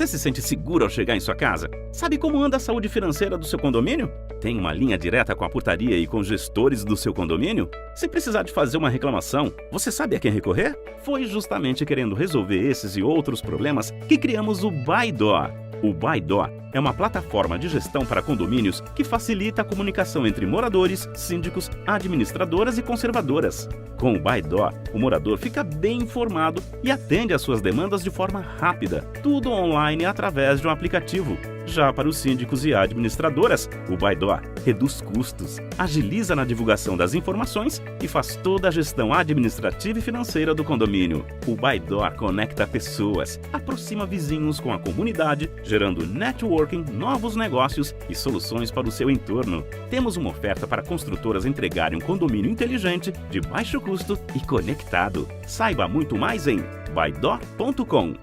Você se sente seguro ao chegar em sua casa? Sabe como anda a saúde financeira do seu condomínio? Tem uma linha direta com a portaria e com os gestores do seu condomínio? Se precisar de fazer uma reclamação, você sabe a quem recorrer? Foi justamente querendo resolver esses e outros problemas que criamos o Baidó. O Baidó é uma plataforma de gestão para condomínios que facilita a comunicação entre moradores, síndicos, administradoras e conservadoras. Com o Baidó, o morador fica bem informado e atende às suas demandas de forma rápida, tudo online através de um aplicativo. Já para os síndicos e administradoras, o Baidó reduz custos, agiliza na divulgação das informações e faz toda a gestão administrativa e financeira do condomínio. O Baidó conecta pessoas, aproxima vizinhos com a comunidade, gerando networking, novos negócios e soluções para o seu entorno. Temos uma oferta para construtoras entregarem um condomínio inteligente, de baixo custo e conectado. Saiba muito mais em baidó.com.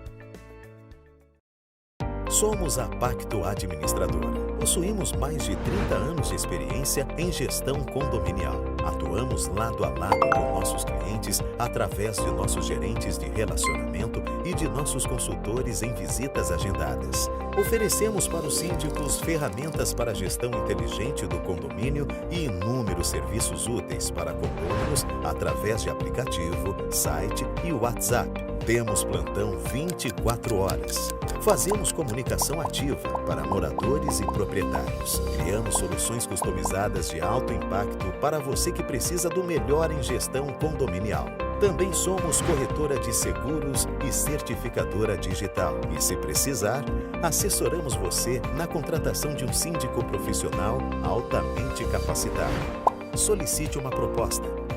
Somos a Pacto Administradora. Possuímos mais de 30 anos de experiência em gestão condominial. Atuamos lado a lado com nossos clientes através de nossos gerentes de relacionamento e de nossos consultores em visitas agendadas. Oferecemos para os síndicos ferramentas para a gestão inteligente do condomínio e inúmeros serviços úteis para condôminos através de aplicativo, site e WhatsApp. Temos plantão 24 horas. Fazemos comunicação ativa para moradores e proprietários. Criamos soluções customizadas de alto impacto para você que precisa do melhor em gestão condominial. Também somos corretora de seguros e certificadora digital. E se precisar, assessoramos você na contratação de um síndico profissional altamente capacitado. Solicite uma proposta.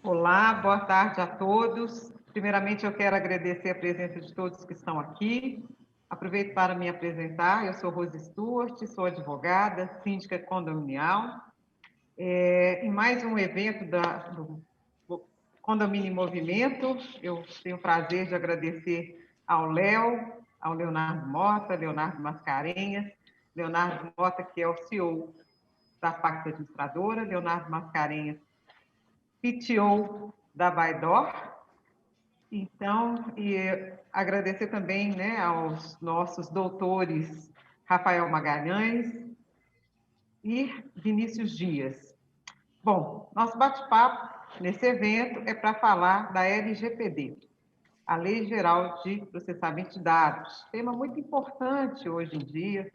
Olá, boa tarde a todos. Primeiramente, eu quero agradecer a presença de todos que estão aqui. Aproveito para me apresentar. Eu sou Rose Stuart, sou advogada, síndica condominial. Em mais um evento do Condomínio em Movimento, eu tenho o prazer de agradecer ao Léo, ao Leonardo Mota, Leonardo Mascarenhas. Leonardo Mota, que é o CEO da Pacto Administradora, Leonardo Mascarenhas, PTO da Baidó. Então, agradecer também, né, aos nossos doutores Rafael Magalhães e Vinícius Dias. Bom, nosso bate-papo nesse evento é para falar da LGPD, a Lei Geral de Processamento de Dados, tema muito importante hoje em dia,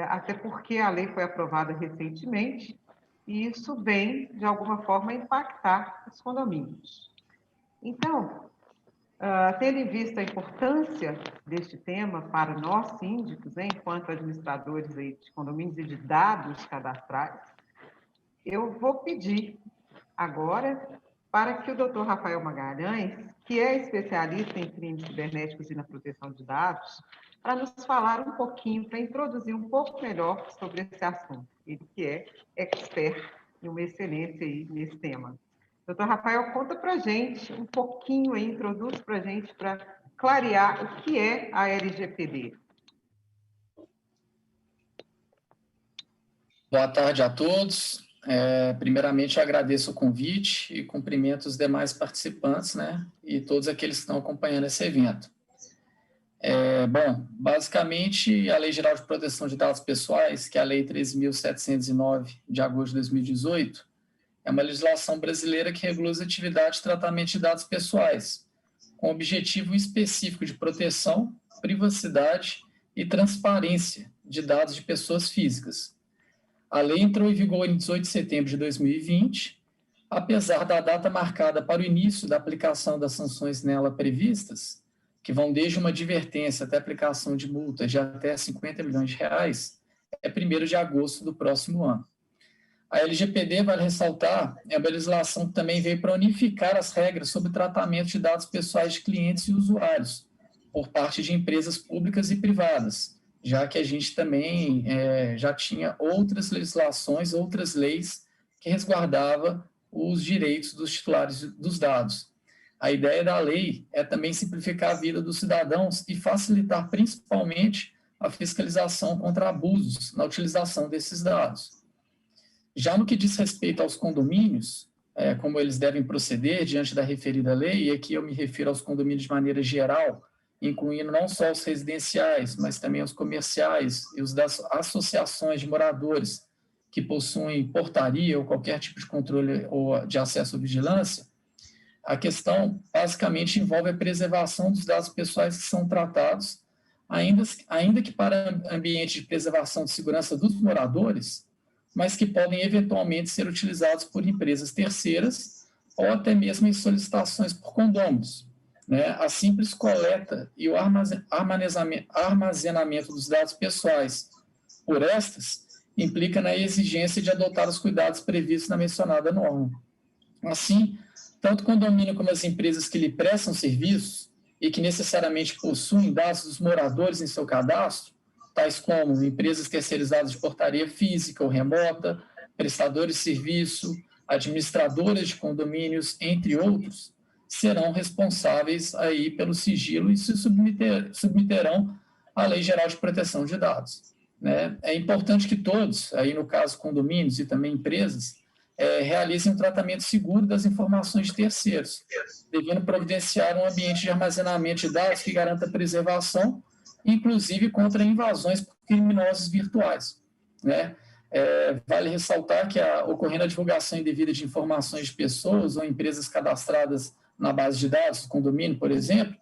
até porque a lei foi aprovada recentemente, e isso vem, de alguma forma, impactar os condomínios. Então, tendo em vista a importância deste tema para nós síndicos, né, enquanto administradores aí de condomínios e de dados cadastrais, eu vou pedir agora para que o doutor Rafael Magalhães, que é especialista em crimes cibernéticos e na proteção de dados, para nos falar um pouquinho, para introduzir um pouco melhor sobre esse assunto. Ele que é expert e uma excelência aí nesse tema. Doutor Rafael, conta para a gente um pouquinho aí, introduz para a gente, para clarear o que é a LGPD. Boa tarde a todos. Primeiramente, eu agradeço o convite e cumprimento os demais participantes, né, e todos aqueles que estão acompanhando esse evento. Bom, basicamente, a Lei Geral de Proteção de Dados Pessoais, que é a Lei 13.709, de agosto de 2018, é uma legislação brasileira que regula as atividades de tratamento de dados pessoais, com objetivo específico de proteção, privacidade e transparência de dados de pessoas físicas. A lei entrou em vigor em 18 de setembro de 2020, apesar da data marcada para o início da aplicação das sanções nela previstas, que vão desde uma advertência até a aplicação de multas de até 50 milhões de reais, é 1º de agosto do próximo ano. A LGPD, vale ressaltar, é uma legislação que também veio para unificar as regras sobre o tratamento de dados pessoais de clientes e usuários, por parte de empresas públicas e privadas, já que a gente também já tinha outras legislações, outras leis que resguardavam os direitos dos titulares dos dados. A ideia da lei é também simplificar a vida dos cidadãos e facilitar principalmente a fiscalização contra abusos na utilização desses dados. Já no que diz respeito aos condomínios, como eles devem proceder diante da referida lei, e aqui eu me refiro aos condomínios de maneira geral, incluindo não só os residenciais, mas também os comerciais e os das associações de moradores que possuem portaria ou qualquer tipo de controle ou de acesso ou vigilância. A questão basicamente envolve a preservação dos dados pessoais que são tratados, ainda que para ambiente de preservação de segurança dos moradores, mas que podem eventualmente ser utilizados por empresas terceiras ou até mesmo em solicitações por condôminos. Né? A simples coleta e o armazenamento dos dados pessoais por estas implica na exigência de adotar os cuidados previstos na mencionada norma. Assim, tanto o condomínio como as empresas que lhe prestam serviços e que necessariamente possuem dados dos moradores em seu cadastro, tais como empresas terceirizadas de portaria física ou remota, prestadores de serviço, administradoras de condomínios, entre outros, serão responsáveis aí pelo sigilo e se submeterão à Lei Geral de Proteção de Dados. Né? É importante que todos, aí no caso condomínios e também empresas, realizem um tratamento seguro das informações de terceiros, devendo providenciar um ambiente de armazenamento de dados que garanta a preservação, inclusive contra invasões por criminosos virtuais. Né? Vale ressaltar que, ocorrendo a divulgação indevida de informações de pessoas ou empresas cadastradas na base de dados do condomínio, por exemplo,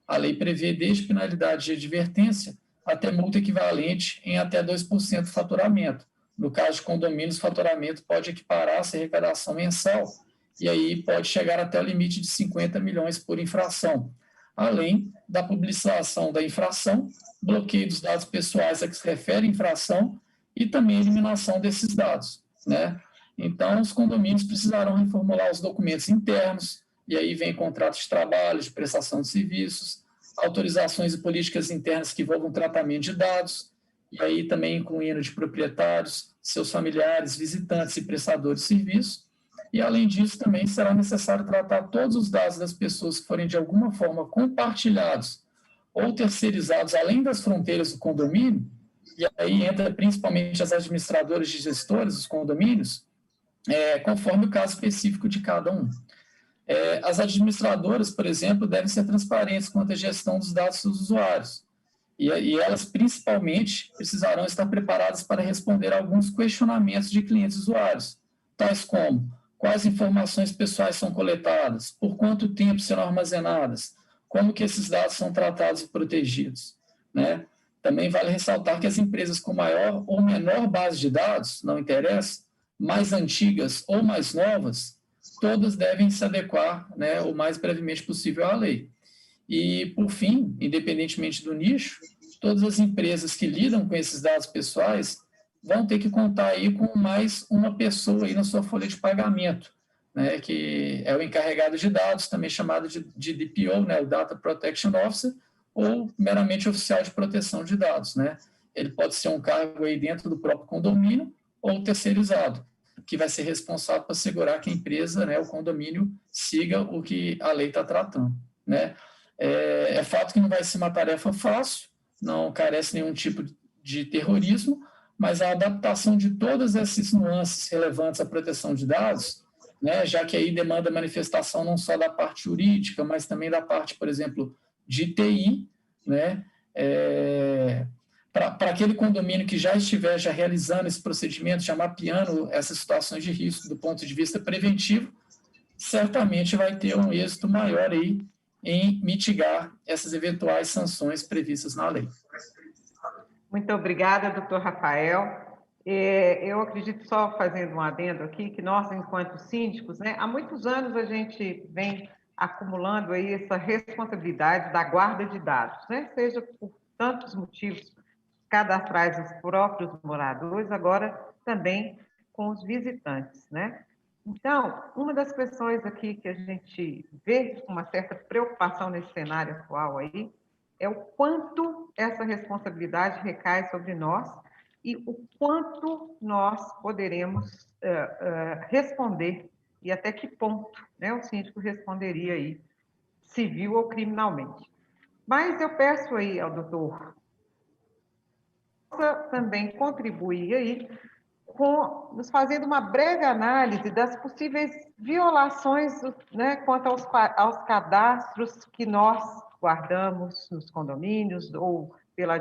a lei prevê desde penalidade de advertência até multa equivalente em até 2% do faturamento. No caso de condomínios, o faturamento pode equiparar-se à arrecadação mensal e aí pode chegar até o limite de 50 milhões por infração, além da publicização da infração, bloqueio dos dados pessoais a que se refere a infração e também a eliminação desses dados. Né? Então, os condomínios precisarão reformular os documentos internos, e aí vem contratos de trabalho, de prestação de serviços, autorizações e políticas internas que envolvam tratamento de dados, e aí também incluindo de proprietários, seus familiares, visitantes e prestadores de serviço. E, além disso, também será necessário tratar todos os dados das pessoas que forem de alguma forma compartilhados ou terceirizados além das fronteiras do condomínio, e aí entra principalmente as administradoras e gestores dos condomínios, conforme o caso específico de cada um. As administradoras, por exemplo, devem ser transparentes quanto à gestão dos dados dos usuários, e elas, principalmente, precisarão estar preparadas para responder a alguns questionamentos de clientes usuários, tais como: quais informações pessoais são coletadas, por quanto tempo serão armazenadas, como que esses dados são tratados e protegidos. Né? Também vale ressaltar que as empresas com maior ou menor base de dados, não interessa, mais antigas ou mais novas, todas devem se adequar, né, o mais brevemente possível à lei. E, por fim, independentemente do nicho, todas as empresas que lidam com esses dados pessoais vão ter que contar aí com mais uma pessoa aí na sua folha de pagamento, né, que é o encarregado de dados, também chamado de DPO, né, o Data Protection Officer, ou meramente oficial de proteção de dados. Né? Ele pode ser um cargo aí dentro do próprio condomínio ou terceirizado, que vai ser responsável por assegurar que a empresa, né, o condomínio, siga o que a lei está tratando. Né? É fato que não vai ser uma tarefa fácil, não carece nenhum tipo de terrorismo, mas a adaptação de todas essas nuances relevantes à proteção de dados, né, já que aí demanda manifestação não só da parte jurídica, mas também da parte, por exemplo, de TI, né, para aquele condomínio que já estiver realizando esse procedimento, já mapeando essas situações de risco do ponto de vista preventivo, certamente vai ter um êxito maior aí em mitigar essas eventuais sanções previstas na lei. Muito obrigada, doutor Rafael. Eu acredito, só fazendo um adendo aqui, que nós, enquanto síndicos, né, há muitos anos a gente vem acumulando aí essa responsabilidade da guarda de dados, né, seja por tantos motivos cadastrais dos próprios moradores, agora também com os visitantes, né? Então, uma das questões aqui que a gente vê com uma certa preocupação nesse cenário atual aí, é o quanto essa responsabilidade recai sobre nós e o quanto nós poderemos responder e até que ponto, né, o síndico responderia aí, civil ou criminalmente. Mas eu peço aí ao doutor também contribuir aí nos fazendo uma breve análise das possíveis violações, né, quanto aos cadastros que nós guardamos nos condomínios ou pela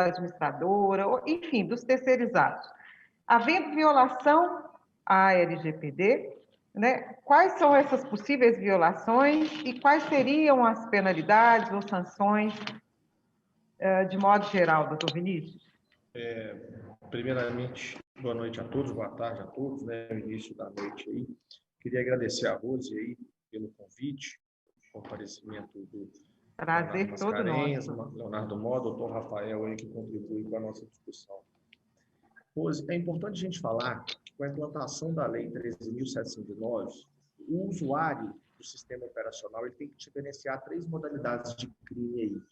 administradora, ou, enfim, dos terceirizados. Havendo violação à LGPD, né, quais são essas possíveis violações e quais seriam as penalidades ou sanções, de modo geral, doutor Vinícius? Primeiramente, boa noite a todos, boa tarde a todos, né, no início da noite aí. Queria agradecer a Rose aí pelo convite, o comparecimento do Prazer todo nosso. Leonardo Mó, doutor Rafael aí, que contribui com a nossa discussão. Rose, é importante a gente falar que com a implantação da Lei 13.709, o usuário do sistema operacional ele tem que diferenciar 3 modalidades de crime aí,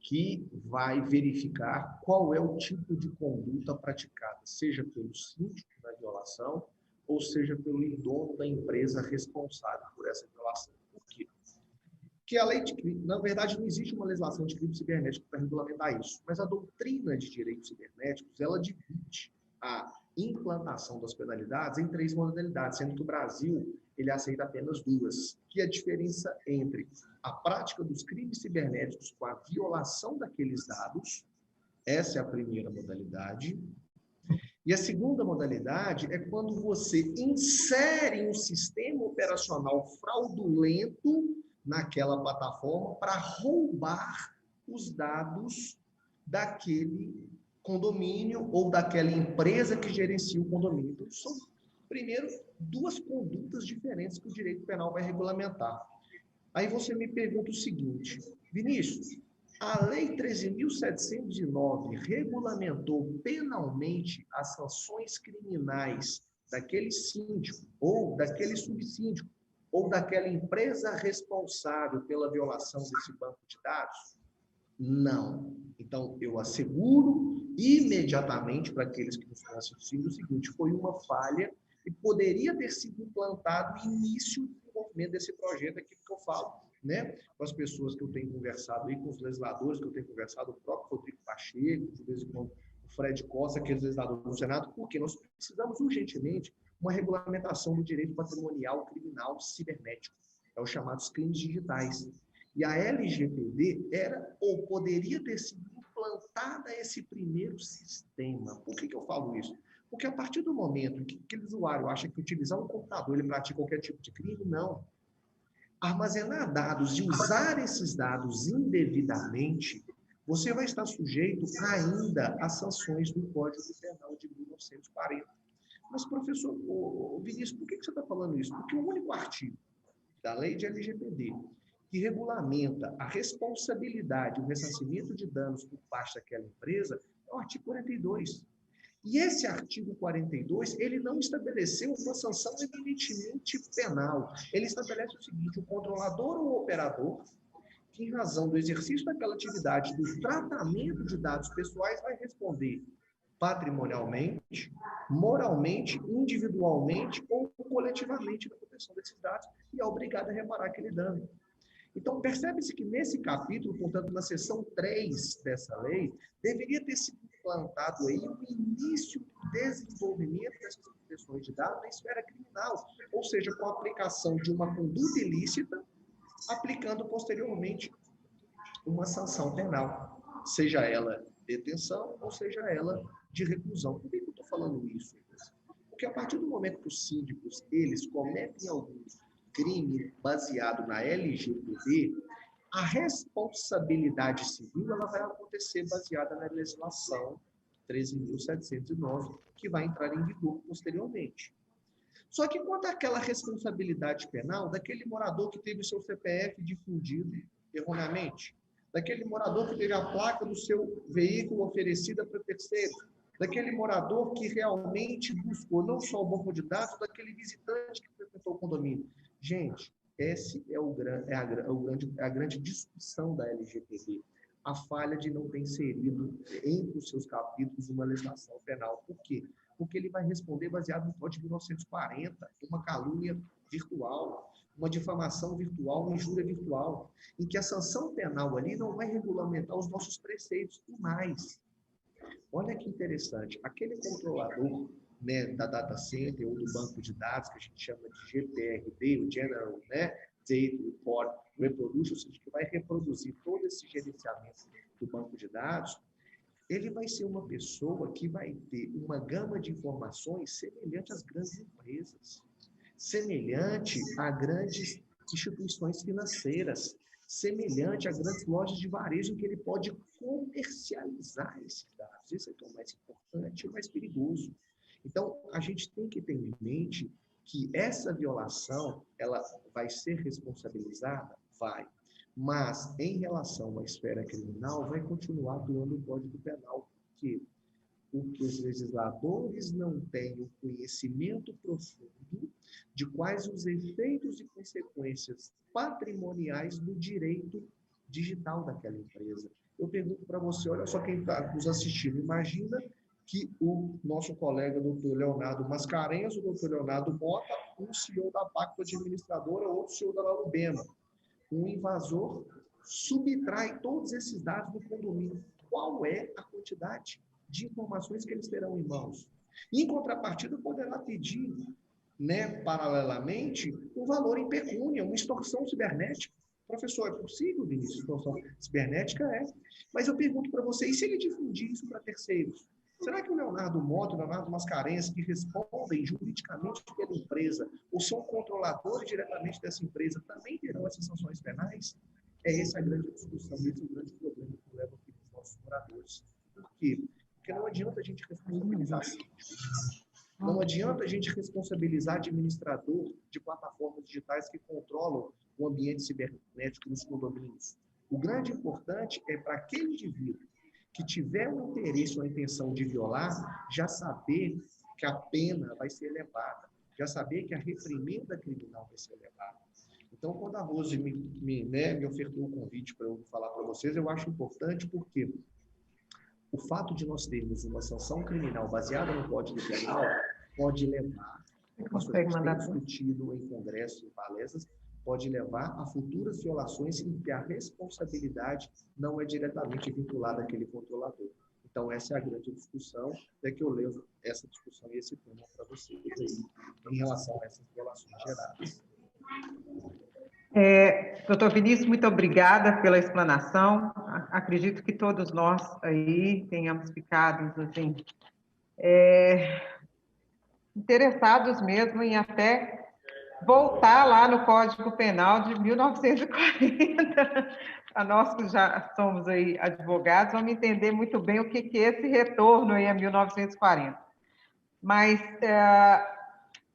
que vai verificar qual é o tipo de conduta praticada, seja pelo síndico da violação, ou seja pelo dono da empresa responsável por essa violação. Por quê? Porque a lei de crime, na verdade, não existe uma legislação de crime cibernético para regulamentar isso, mas a doutrina de direitos cibernéticos, ela divide a implantação das penalidades em 3 modalidades, sendo que o Brasil ele aceita apenas 2, que é a diferença entre a prática dos crimes cibernéticos com a violação daqueles dados, essa é a primeira modalidade, e a segunda modalidade é quando você insere um sistema operacional fraudulento naquela plataforma para roubar os dados daquele condomínio ou daquela empresa que gerencia o condomínio. Então, são, primeiro, 2 condutas diferentes que o direito penal vai regulamentar. Aí você me pergunta o seguinte, Vinícius, a Lei 13.709 regulamentou penalmente as sanções criminais daquele síndico ou daquele subsíndico ou daquela empresa responsável pela violação desse banco de dados? Não. Então, eu asseguro imediatamente para aqueles que nos estão assistindo o seguinte, foi uma falha e poderia ter sido implantado no início do desenvolvimento desse projeto aqui que eu falo, né? Com as pessoas que eu tenho conversado aí, com os legisladores que eu tenho conversado, o próprio Rodrigo Pacheco, de vez em quando o Fred Costa, que é legislador do Senado, porque nós precisamos urgentemente uma regulamentação do direito patrimonial criminal cibernético, é os chamados crimes digitais. E a LGPD era ou poderia ter sido implantada esse primeiro sistema. Por que eu falo isso? Porque a partir do momento que aquele usuário acha que utilizar um computador ele pratica qualquer tipo de crime, não. Armazenar dados e usar esses dados indevidamente, você vai estar sujeito ainda às sanções do Código Penal de 1940. Mas, professor Vinícius, por que você está falando isso? Porque o único artigo da lei de LGPD que regulamenta a responsabilidade, o ressarcimento de danos por parte daquela empresa, é o artigo 42. E esse artigo 42, ele não estabeleceu uma sanção eminentemente penal. Ele estabelece o seguinte, o controlador ou o operador, que em razão do exercício daquela atividade, do tratamento de dados pessoais, vai responder patrimonialmente, moralmente, individualmente ou coletivamente na proteção desses dados e é obrigado a reparar aquele dano. Então, percebe-se que nesse capítulo, portanto, na seção 3 dessa lei, deveria ter sido implantado aí o início do desenvolvimento dessas proteções de dados na esfera criminal, ou seja, com a aplicação de uma conduta ilícita, aplicando posteriormente uma sanção penal, seja ela detenção ou seja ela de reclusão. Por que eu estou falando isso? Porque a partir do momento que os síndicos, eles cometem algum crime baseado na LGPD, a responsabilidade civil ela vai acontecer baseada na legislação 13.709, que vai entrar em vigor posteriormente. Só que quanto àquela responsabilidade penal daquele morador que teve o seu CPF difundido erroneamente, daquele morador que teve a placa do seu veículo oferecida para terceiro, daquele morador que realmente buscou não só o banco de dados, daquele visitante que frequentou o condomínio. Gente, essa é a grande discussão da LGPD. A falha de não ter inserido entre os seus capítulos uma legislação penal. Por quê? Porque ele vai responder baseado no Código de 1940, uma calúnia virtual, uma difamação virtual, uma injúria virtual, em que a sanção penal ali não vai regulamentar os nossos preceitos e mais. Olha que interessante, aquele controlador, né, da data center ou do banco de dados, que a gente chama de GPRD, o General, né, Data Report Reproduction, ou seja, que vai reproduzir todo esse gerenciamento do banco de dados, ele vai ser uma pessoa que vai ter uma gama de informações semelhante às grandes empresas, semelhante a grandes instituições financeiras, semelhante a grandes lojas de varejo, em que ele pode comercializar esses dados. Isso é que é o mais importante e o mais perigoso. Então, a gente tem que ter em mente que essa violação, ela vai ser responsabilizada? Vai. Mas, em relação à esfera criminal, vai continuar atuando o Código Penal. Por quê? Porque os legisladores não têm o conhecimento profundo de quais os efeitos e consequências patrimoniais do direito digital daquela empresa. Eu pergunto para você, olha só quem está nos assistindo, imagina que o nosso colega doutor Leonardo Mascarenhas, o doutor Leonardo Mota, um CEO da Pacto Administradora, outro CEO da Lalubema. Um invasor subtrai todos esses dados do condomínio. Qual é a quantidade de informações que eles terão em mãos? Em contrapartida, poderá pedir, né, paralelamente, um valor em pecúnia, uma extorsão cibernética. Professor, é possível, Vinícius, extorsão cibernética? É. Mas eu pergunto para você, e se ele difundir isso para terceiros? Será que o Leonardo Mota, o Leonardo Mascarenhas, que respondem juridicamente pela empresa, ou são controladores diretamente dessa empresa, também terão essas sanções penais? É essa a grande discussão, esse é o grande problema que leva aqui para os nossos moradores. Por quê? Porque não adianta a gente responsabilizar não adianta a gente responsabilizar administrador de plataformas digitais que controlam o ambiente cibernético nos condomínios. O grande importante é para aquele indivíduo que tiver um interesse ou a intenção de violar, já saber que a pena vai ser elevada, já saber que a reprimenda criminal vai ser elevada. Então, quando a Rose me ofertou o convite para eu falar para vocês, eu acho importante porque o fato de nós termos uma sanção criminal baseada no Código Penal pode levar, como a gente tem discutido em congressos e palestras, pode levar a futuras violações em que a responsabilidade não é diretamente vinculada àquele controlador. Então, essa é a grande discussão, até que eu levo essa discussão e esse tema para vocês aí, em relação a essas violações geradas. Doutor Vinícius, muito obrigada pela explanação. Acredito que todos nós aí tenhamos ficado assim, interessados mesmo em até voltar lá no Código Penal de 1940. A nós que já somos aí advogados, vamos entender muito bem o que é esse retorno aí a 1940. Mas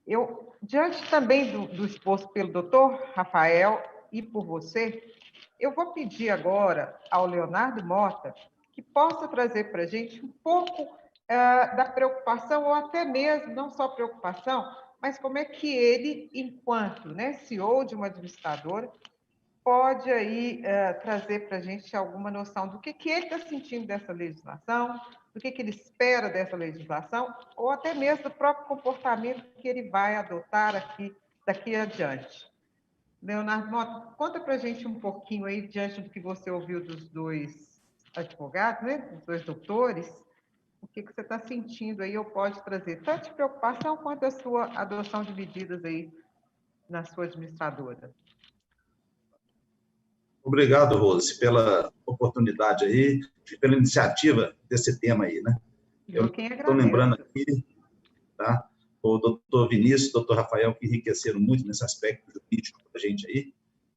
eu, diante também do exposto pelo doutor Rafael e por você, eu vou pedir agora ao Leonardo Mota que possa trazer para a gente um pouco da preocupação, ou até mesmo, não só preocupação, mas como é que ele, enquanto, né, CEO de uma administradora, pode aí trazer para a gente alguma noção do que ele está sentindo dessa legislação, do que ele espera dessa legislação, ou até mesmo do próprio comportamento que ele vai adotar aqui, daqui adiante. Leonardo Mota, conta para a gente um pouquinho aí, diante do que você ouviu dos dois advogados, né, dos dois doutores, o que você está sentindo aí, ou pode trazer tanto de preocupação quanto a sua adoção de medidas aí na sua administradora. Obrigado, Rose, pela oportunidade aí e pela iniciativa desse tema aí, né? Eu estou lembrando aqui, tá? O doutor Vinícius, o doutor Rafael, que enriqueceram muito nesse aspecto jurídico para a gente aí,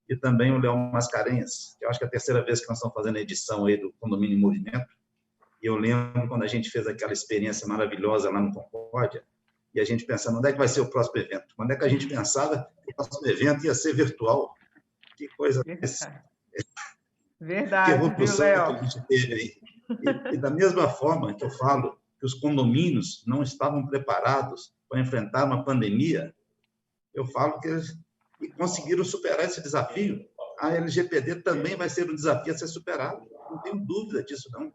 e também o Leão Mascarenhas, que eu acho que é a terceira vez que nós estamos fazendo a edição aí do Condomínio em Movimento. E eu lembro quando a gente fez aquela experiência maravilhosa lá no Concórdia, e a gente pensando, onde é que vai ser o próximo evento? Quando é que a gente pensava que o próximo evento ia ser virtual? Que coisa... Verdade, que evolução que a gente teve aí. E da mesma forma que eu falo que os condomínios não estavam preparados para enfrentar uma pandemia, eu falo que eles conseguiram superar esse desafio. A LGPD também vai ser um desafio a ser superado. Não tenho dúvida disso, não.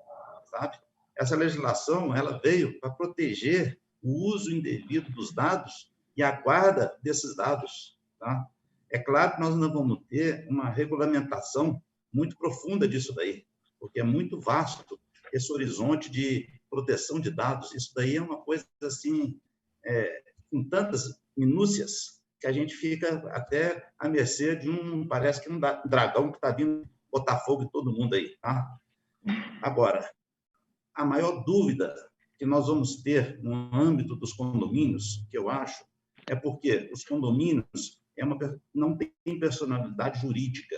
Sabe? Essa legislação ela veio para proteger o uso indevido dos dados e a guarda desses dados. Tá? É claro que nós não vamos ter uma regulamentação muito profunda disso daí, porque é muito vasto esse horizonte de proteção de dados, isso daí é uma coisa assim, com tantas minúcias, que a gente fica até à mercê de parece que um dragão que está vindo botar fogo em todo mundo aí. Tá? Agora, a maior dúvida que nós vamos ter no âmbito dos condomínios, que eu acho, é porque os condomínios não têm personalidade jurídica.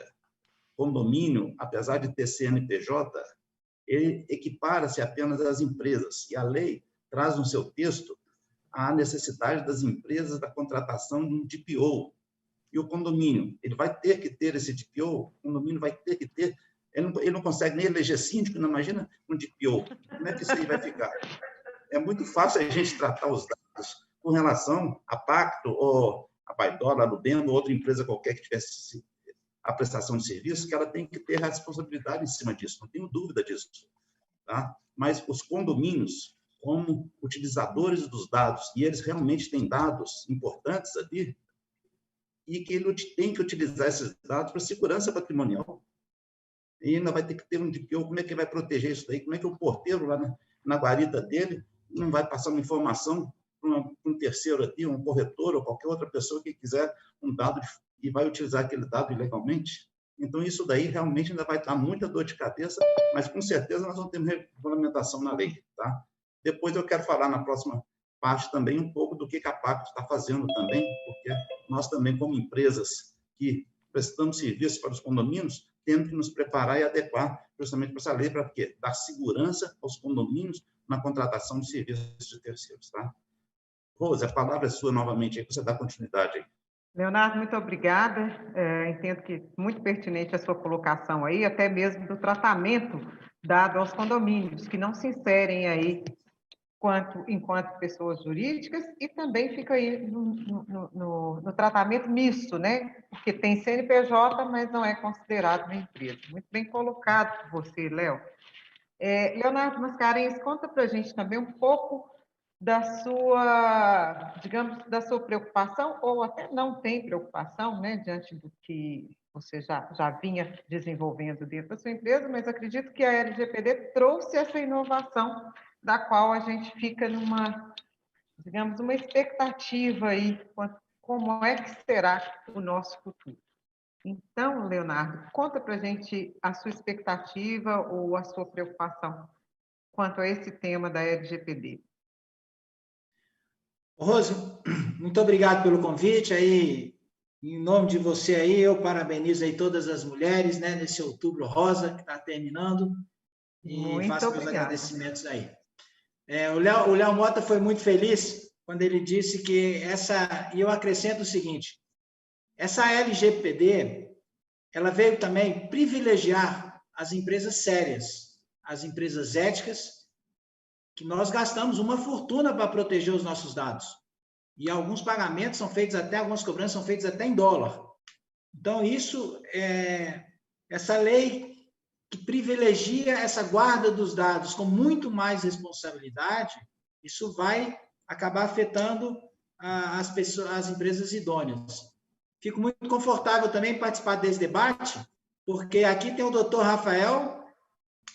Condomínio, apesar de ter CNPJ, ele equipara-se apenas às empresas, e a lei traz no seu texto a necessidade das empresas da contratação de um DPO. E o condomínio, ele vai ter que ter esse DPO, o condomínio vai ter que ter, ele não consegue nem eleger síndico, não imagina um DPO. Como é que isso aí vai ficar? É muito fácil a gente tratar os dados com relação a Pacto, ou a Baidola, a Lubendo, ou outra empresa qualquer que tivesse a prestação de serviço, que ela tem que ter a responsabilidade em cima disso, não tenho dúvida disso. Tá? Mas os condomínios, como utilizadores dos dados, e eles realmente têm dados importantes ali, e que ele tem que utilizar esses dados para segurança patrimonial. E ainda vai ter que ter um DPO, como é que vai proteger isso daí? Como é que o porteiro lá na guarita dele não vai passar uma informação para um terceiro aqui, um corretor ou qualquer outra pessoa que quiser um dado e vai utilizar aquele dado ilegalmente? Então, isso daí realmente ainda vai dar muita dor de cabeça, mas com certeza nós vamos ter uma regulamentação na lei. Tá? Depois eu quero falar na próxima parte também um pouco do que a Pacto está fazendo também, porque nós também, como empresas que prestamos serviços para os condomínios, temos que nos preparar e adequar justamente para essa lei, para quê? Dar segurança aos condomínios na contratação de serviços de terceiros. Tá? Rose, a palavra é sua novamente, aí você dá continuidade aí. Leonardo, muito obrigada. Entendo que muito pertinente a sua colocação aí, até mesmo do tratamento dado aos condomínios, que não se inserem aí enquanto pessoas jurídicas, e também fica aí no tratamento misto, né? Porque tem CNPJ, mas não é considerado uma empresa. Muito bem colocado por você, Léo. Leonardo Mascarenhas, conta para a gente também um pouco da sua, digamos, da sua preocupação, ou até não tem preocupação, né, diante do que você já vinha desenvolvendo dentro da sua empresa, mas acredito que a LGPD trouxe essa inovação da qual a gente fica digamos, uma expectativa aí, como é que será o nosso futuro. Então, Leonardo, conta para a gente a sua expectativa ou a sua preocupação quanto a esse tema da LGPD. Rose, muito obrigado pelo convite. Aí, em nome de você aí, eu parabenizo aí todas as mulheres, né, nesse Outubro Rosa que está terminando, e muito faço meus agradecimentos aí. O Léo Mota foi muito feliz quando ele disse que e eu acrescento o seguinte, essa LGPD, ela veio também privilegiar as empresas sérias, as empresas éticas, que nós gastamos uma fortuna para proteger os nossos dados. E alguns pagamentos são feitos algumas cobranças são feitas até em dólar. Então, essa lei que privilegia essa guarda dos dados com muito mais responsabilidade, isso vai acabar afetando as empresas idôneas. Fico muito confortável também em participar desse debate, porque aqui tem o doutor Rafael,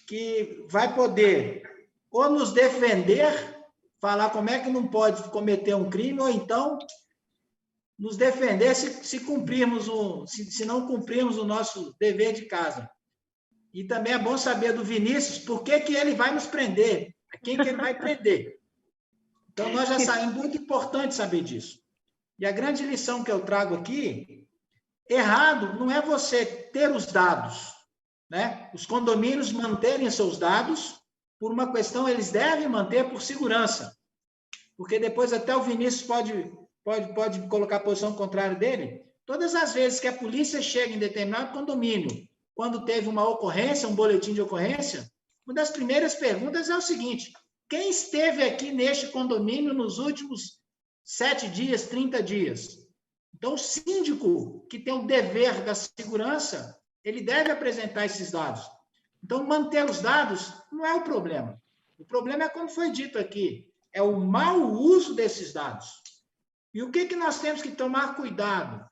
que vai poder ou nos defender, falar como é que não pode cometer um crime, ou então nos defender se não cumprirmos o nosso dever de casa. E também é bom saber do Vinícius por que ele vai nos prender, a quem que ele vai prender. Então, nós já sabemos, muito importante saber disso. E a grande lição que eu trago aqui, errado não é você ter os dados, né? Os condomínios manterem seus dados, por uma questão, eles devem manter por segurança. Porque depois até o Vinícius pode colocar a posição contrária dele. Todas as vezes que a polícia chega em determinado condomínio, quando teve uma ocorrência, um boletim de ocorrência, uma das primeiras perguntas é o seguinte: quem esteve aqui neste condomínio nos últimos 7 dias, 30 dias? Então, o síndico, que tem o dever da segurança, ele deve apresentar esses dados. Então, manter os dados não é o problema. O problema é, como foi dito aqui, é o mau uso desses dados. E o que nós temos que tomar cuidado?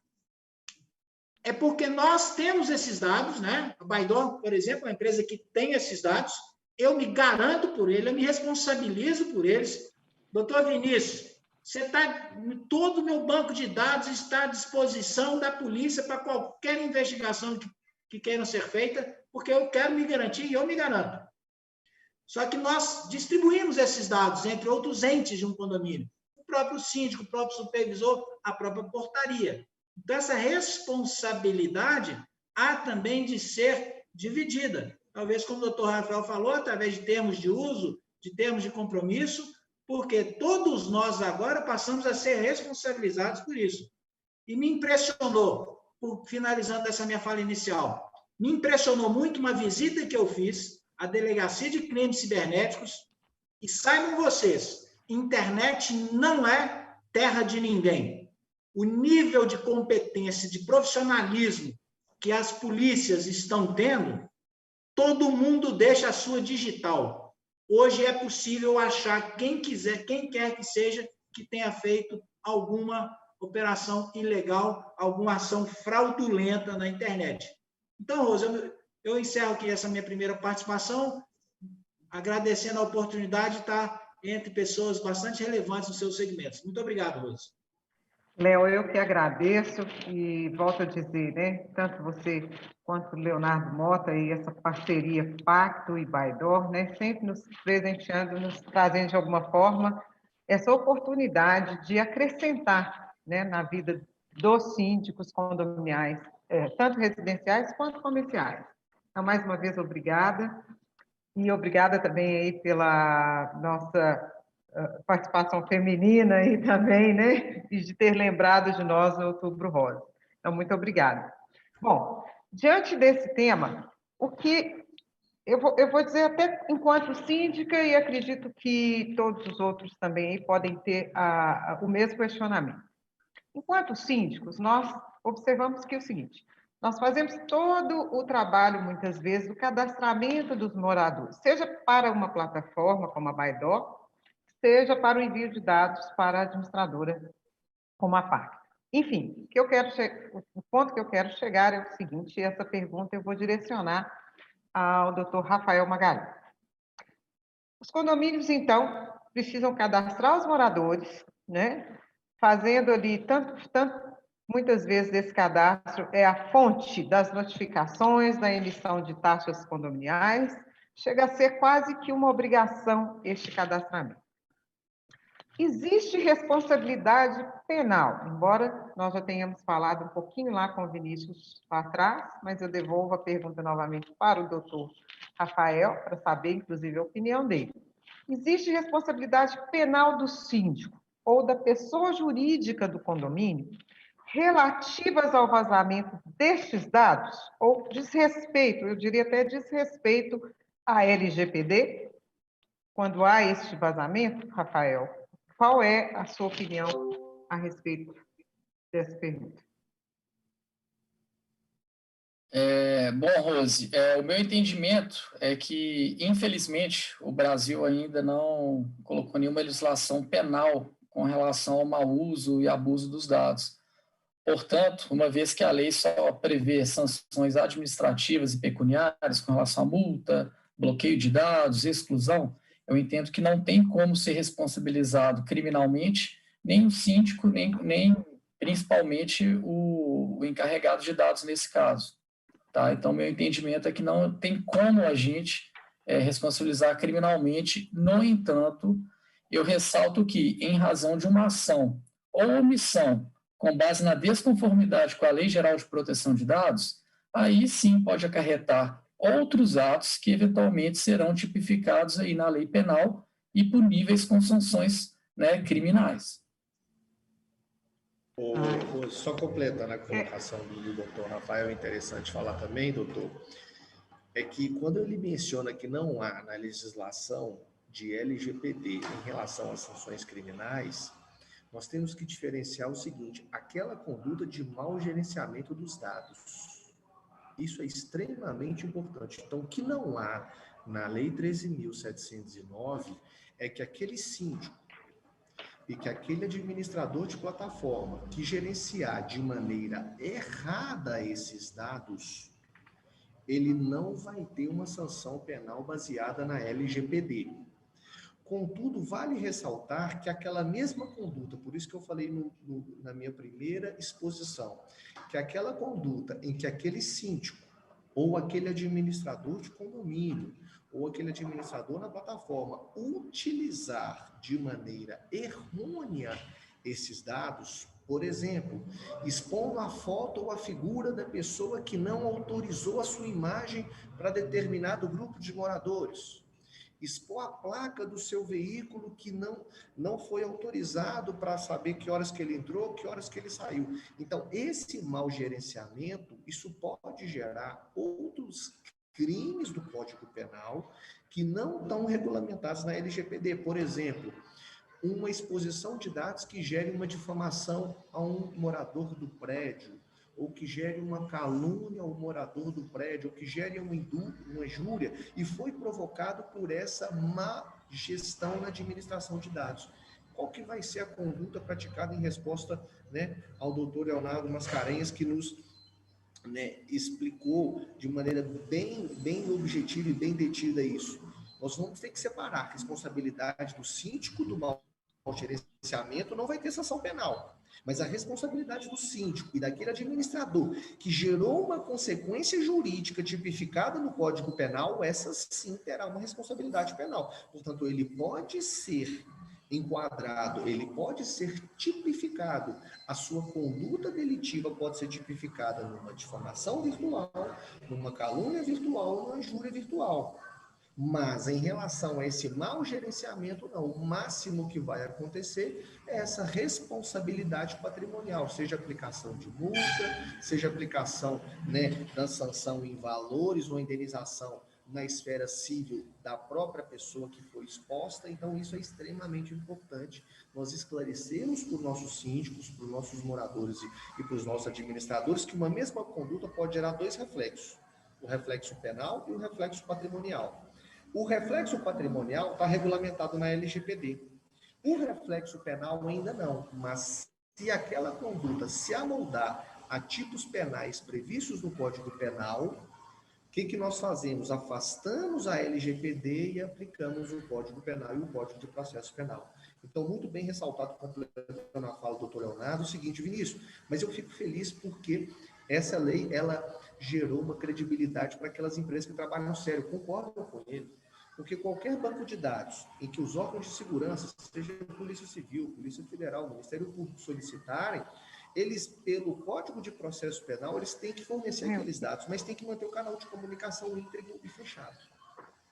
É porque nós temos esses dados, né? A Baidor, por exemplo, é uma empresa que tem esses dados, eu me garanto por ele, eu me responsabilizo por eles. Doutor Vinícius, todo o meu banco de dados está à disposição da polícia para qualquer investigação que queiram ser feita, porque eu quero me garantir e eu me garanto. Só que nós distribuímos esses dados entre outros entes de um condomínio. O próprio síndico, o próprio supervisor, a própria portaria. Então, essa responsabilidade há também de ser dividida. Talvez, como o doutor Rafael falou, através de termos de uso, de termos de compromisso, porque todos nós agora passamos a ser responsabilizados por isso. E me impressionou, finalizando essa minha fala inicial, me impressionou muito uma visita que eu fiz à Delegacia de Crimes Cibernéticos, e saibam vocês, internet não é terra de ninguém. O nível de competência, de profissionalismo que as polícias estão tendo, todo mundo deixa a sua digital. Hoje é possível achar quem quer que seja, que tenha feito alguma operação ilegal, alguma ação fraudulenta na internet. Então, Rose, eu encerro aqui essa minha primeira participação, agradecendo a oportunidade de estar entre pessoas bastante relevantes nos seus segmentos. Muito obrigado, Rose. Léo, eu que agradeço e volto a dizer, né, tanto você quanto o Leonardo Mota e essa parceria Pacto e Baidor, né, sempre nos presenteando, nos trazendo de alguma forma essa oportunidade de acrescentar, né, na vida dos síndicos condominiais, tanto residenciais quanto comerciais. Então, mais uma vez, obrigada. E obrigada também aí pela nossa participação feminina aí também, né? E de ter lembrado de nós no Outubro Rosa. Então, muito obrigada. Bom, diante desse tema, o que eu vou dizer até enquanto síndica, e acredito que todos os outros também aí podem ter o mesmo questionamento. Enquanto síndicos, nós observamos que é o seguinte: nós fazemos todo o trabalho, muitas vezes, do cadastramento dos moradores, seja para uma plataforma como a Baidó, seja para o envio de dados para a administradora como a PAC. Enfim, o ponto que eu quero chegar é o seguinte, e essa pergunta eu vou direcionar ao Dr. Rafael Magalhães. Os condomínios, então, precisam cadastrar os moradores, né? Fazendo ali, muitas vezes esse cadastro é a fonte das notificações, da emissão de taxas condominiais, chega a ser quase que uma obrigação este cadastramento. Existe responsabilidade penal, embora nós já tenhamos falado um pouquinho lá com o Vinícius lá atrás, mas eu devolvo a pergunta novamente para o doutor Rafael, para saber, inclusive, a opinião dele. Existe responsabilidade penal do síndico ou da pessoa jurídica do condomínio relativas ao vazamento destes dados, ou desrespeito, eu diria até desrespeito à LGPD, quando há este vazamento, Rafael? Qual é a sua opinião a respeito dessa pergunta? Bom, Rose, o meu entendimento é que, infelizmente, o Brasil ainda não colocou nenhuma legislação penal com relação ao mau uso e abuso dos dados. Portanto, uma vez que a lei só prevê sanções administrativas e pecuniárias com relação à multa, bloqueio de dados, exclusão, eu entendo que não tem como ser responsabilizado criminalmente nem o síndico, nem principalmente o encarregado de dados nesse caso. Tá? Então, meu entendimento é que não tem como a gente responsabilizar criminalmente. No entanto, eu ressalto que, em razão de uma ação ou omissão com base na desconformidade com a Lei Geral de Proteção de Dados, aí sim pode acarretar outros atos que eventualmente serão tipificados aí na lei penal e puníveis com sanções, né, criminais. Só completando a colocação do doutor Rafael, é interessante falar também, doutor, é que quando ele menciona que não há na legislação de LGPD em relação às sanções criminais, nós temos que diferenciar o seguinte: aquela conduta de mau gerenciamento dos dados. Isso é extremamente importante. Então, o que não há na Lei 13.709 é que aquele síndico e que aquele administrador de plataforma que gerenciar de maneira errada esses dados, ele não vai ter uma sanção penal baseada na LGPD. Contudo, vale ressaltar que aquela mesma conduta, por isso que eu falei na minha primeira exposição, que aquela conduta em que aquele síndico ou aquele administrador de condomínio ou aquele administrador na plataforma utilizar de maneira errônea esses dados, por exemplo, expondo a foto ou a figura da pessoa que não autorizou a sua imagem para determinado grupo de moradores, expor a placa do seu veículo que não foi autorizado para saber que horas que ele entrou, que horas que ele saiu. Então, esse mau gerenciamento, isso pode gerar outros crimes do Código Penal que não estão regulamentados na LGPD. Por exemplo, uma exposição de dados que gere uma difamação a um morador do prédio, ou que gere uma calúnia ao morador do prédio, ou que gere uma injúria, e foi provocado por essa má gestão na administração de dados. Qual que vai ser a conduta praticada em resposta, né, ao doutor Leonardo Mascarenhas, que nos, né, explicou de maneira bem objetiva e bem detida isso? Nós vamos ter que separar a responsabilidade do síndico do mau gerenciamento, não vai ter sanção penal. Mas a responsabilidade do síndico e daquele administrador que gerou uma consequência jurídica tipificada no Código Penal, essa sim terá uma responsabilidade penal. Portanto, ele pode ser enquadrado, ele pode ser tipificado. A sua conduta delitiva pode ser tipificada numa difamação virtual, numa calúnia virtual, numa injúria virtual. Mas, em relação a esse mau gerenciamento, não. O máximo que vai acontecer é essa responsabilidade patrimonial, seja aplicação de multa, seja aplicação, né, da sanção em valores ou indenização na esfera civil da própria pessoa que foi exposta. Então, isso é extremamente importante. Nós esclarecemos para os nossos síndicos, para os nossos moradores e para os nossos administradores que uma mesma conduta pode gerar dois reflexos: o reflexo penal e o reflexo patrimonial. O reflexo patrimonial está regulamentado na LGPD. O reflexo penal ainda não, mas se aquela conduta se amoldar a tipos penais previstos no Código Penal, o que nós fazemos? Afastamos a LGPD e aplicamos o Código Penal e o Código de Processo Penal. Então, muito bem ressaltado, completando a fala do doutor Leonardo, o seguinte, Vinícius, mas eu fico feliz porque essa lei, ela gerou uma credibilidade para aquelas empresas que trabalham sério. Concordo com ele. Porque qualquer banco de dados em que os órgãos de segurança, seja Polícia Civil, Polícia Federal, Ministério Público, solicitarem, eles, pelo Código de Processo Penal, eles têm que fornecer aqueles dados, mas tem que manter o canal de comunicação íntegro e fechado.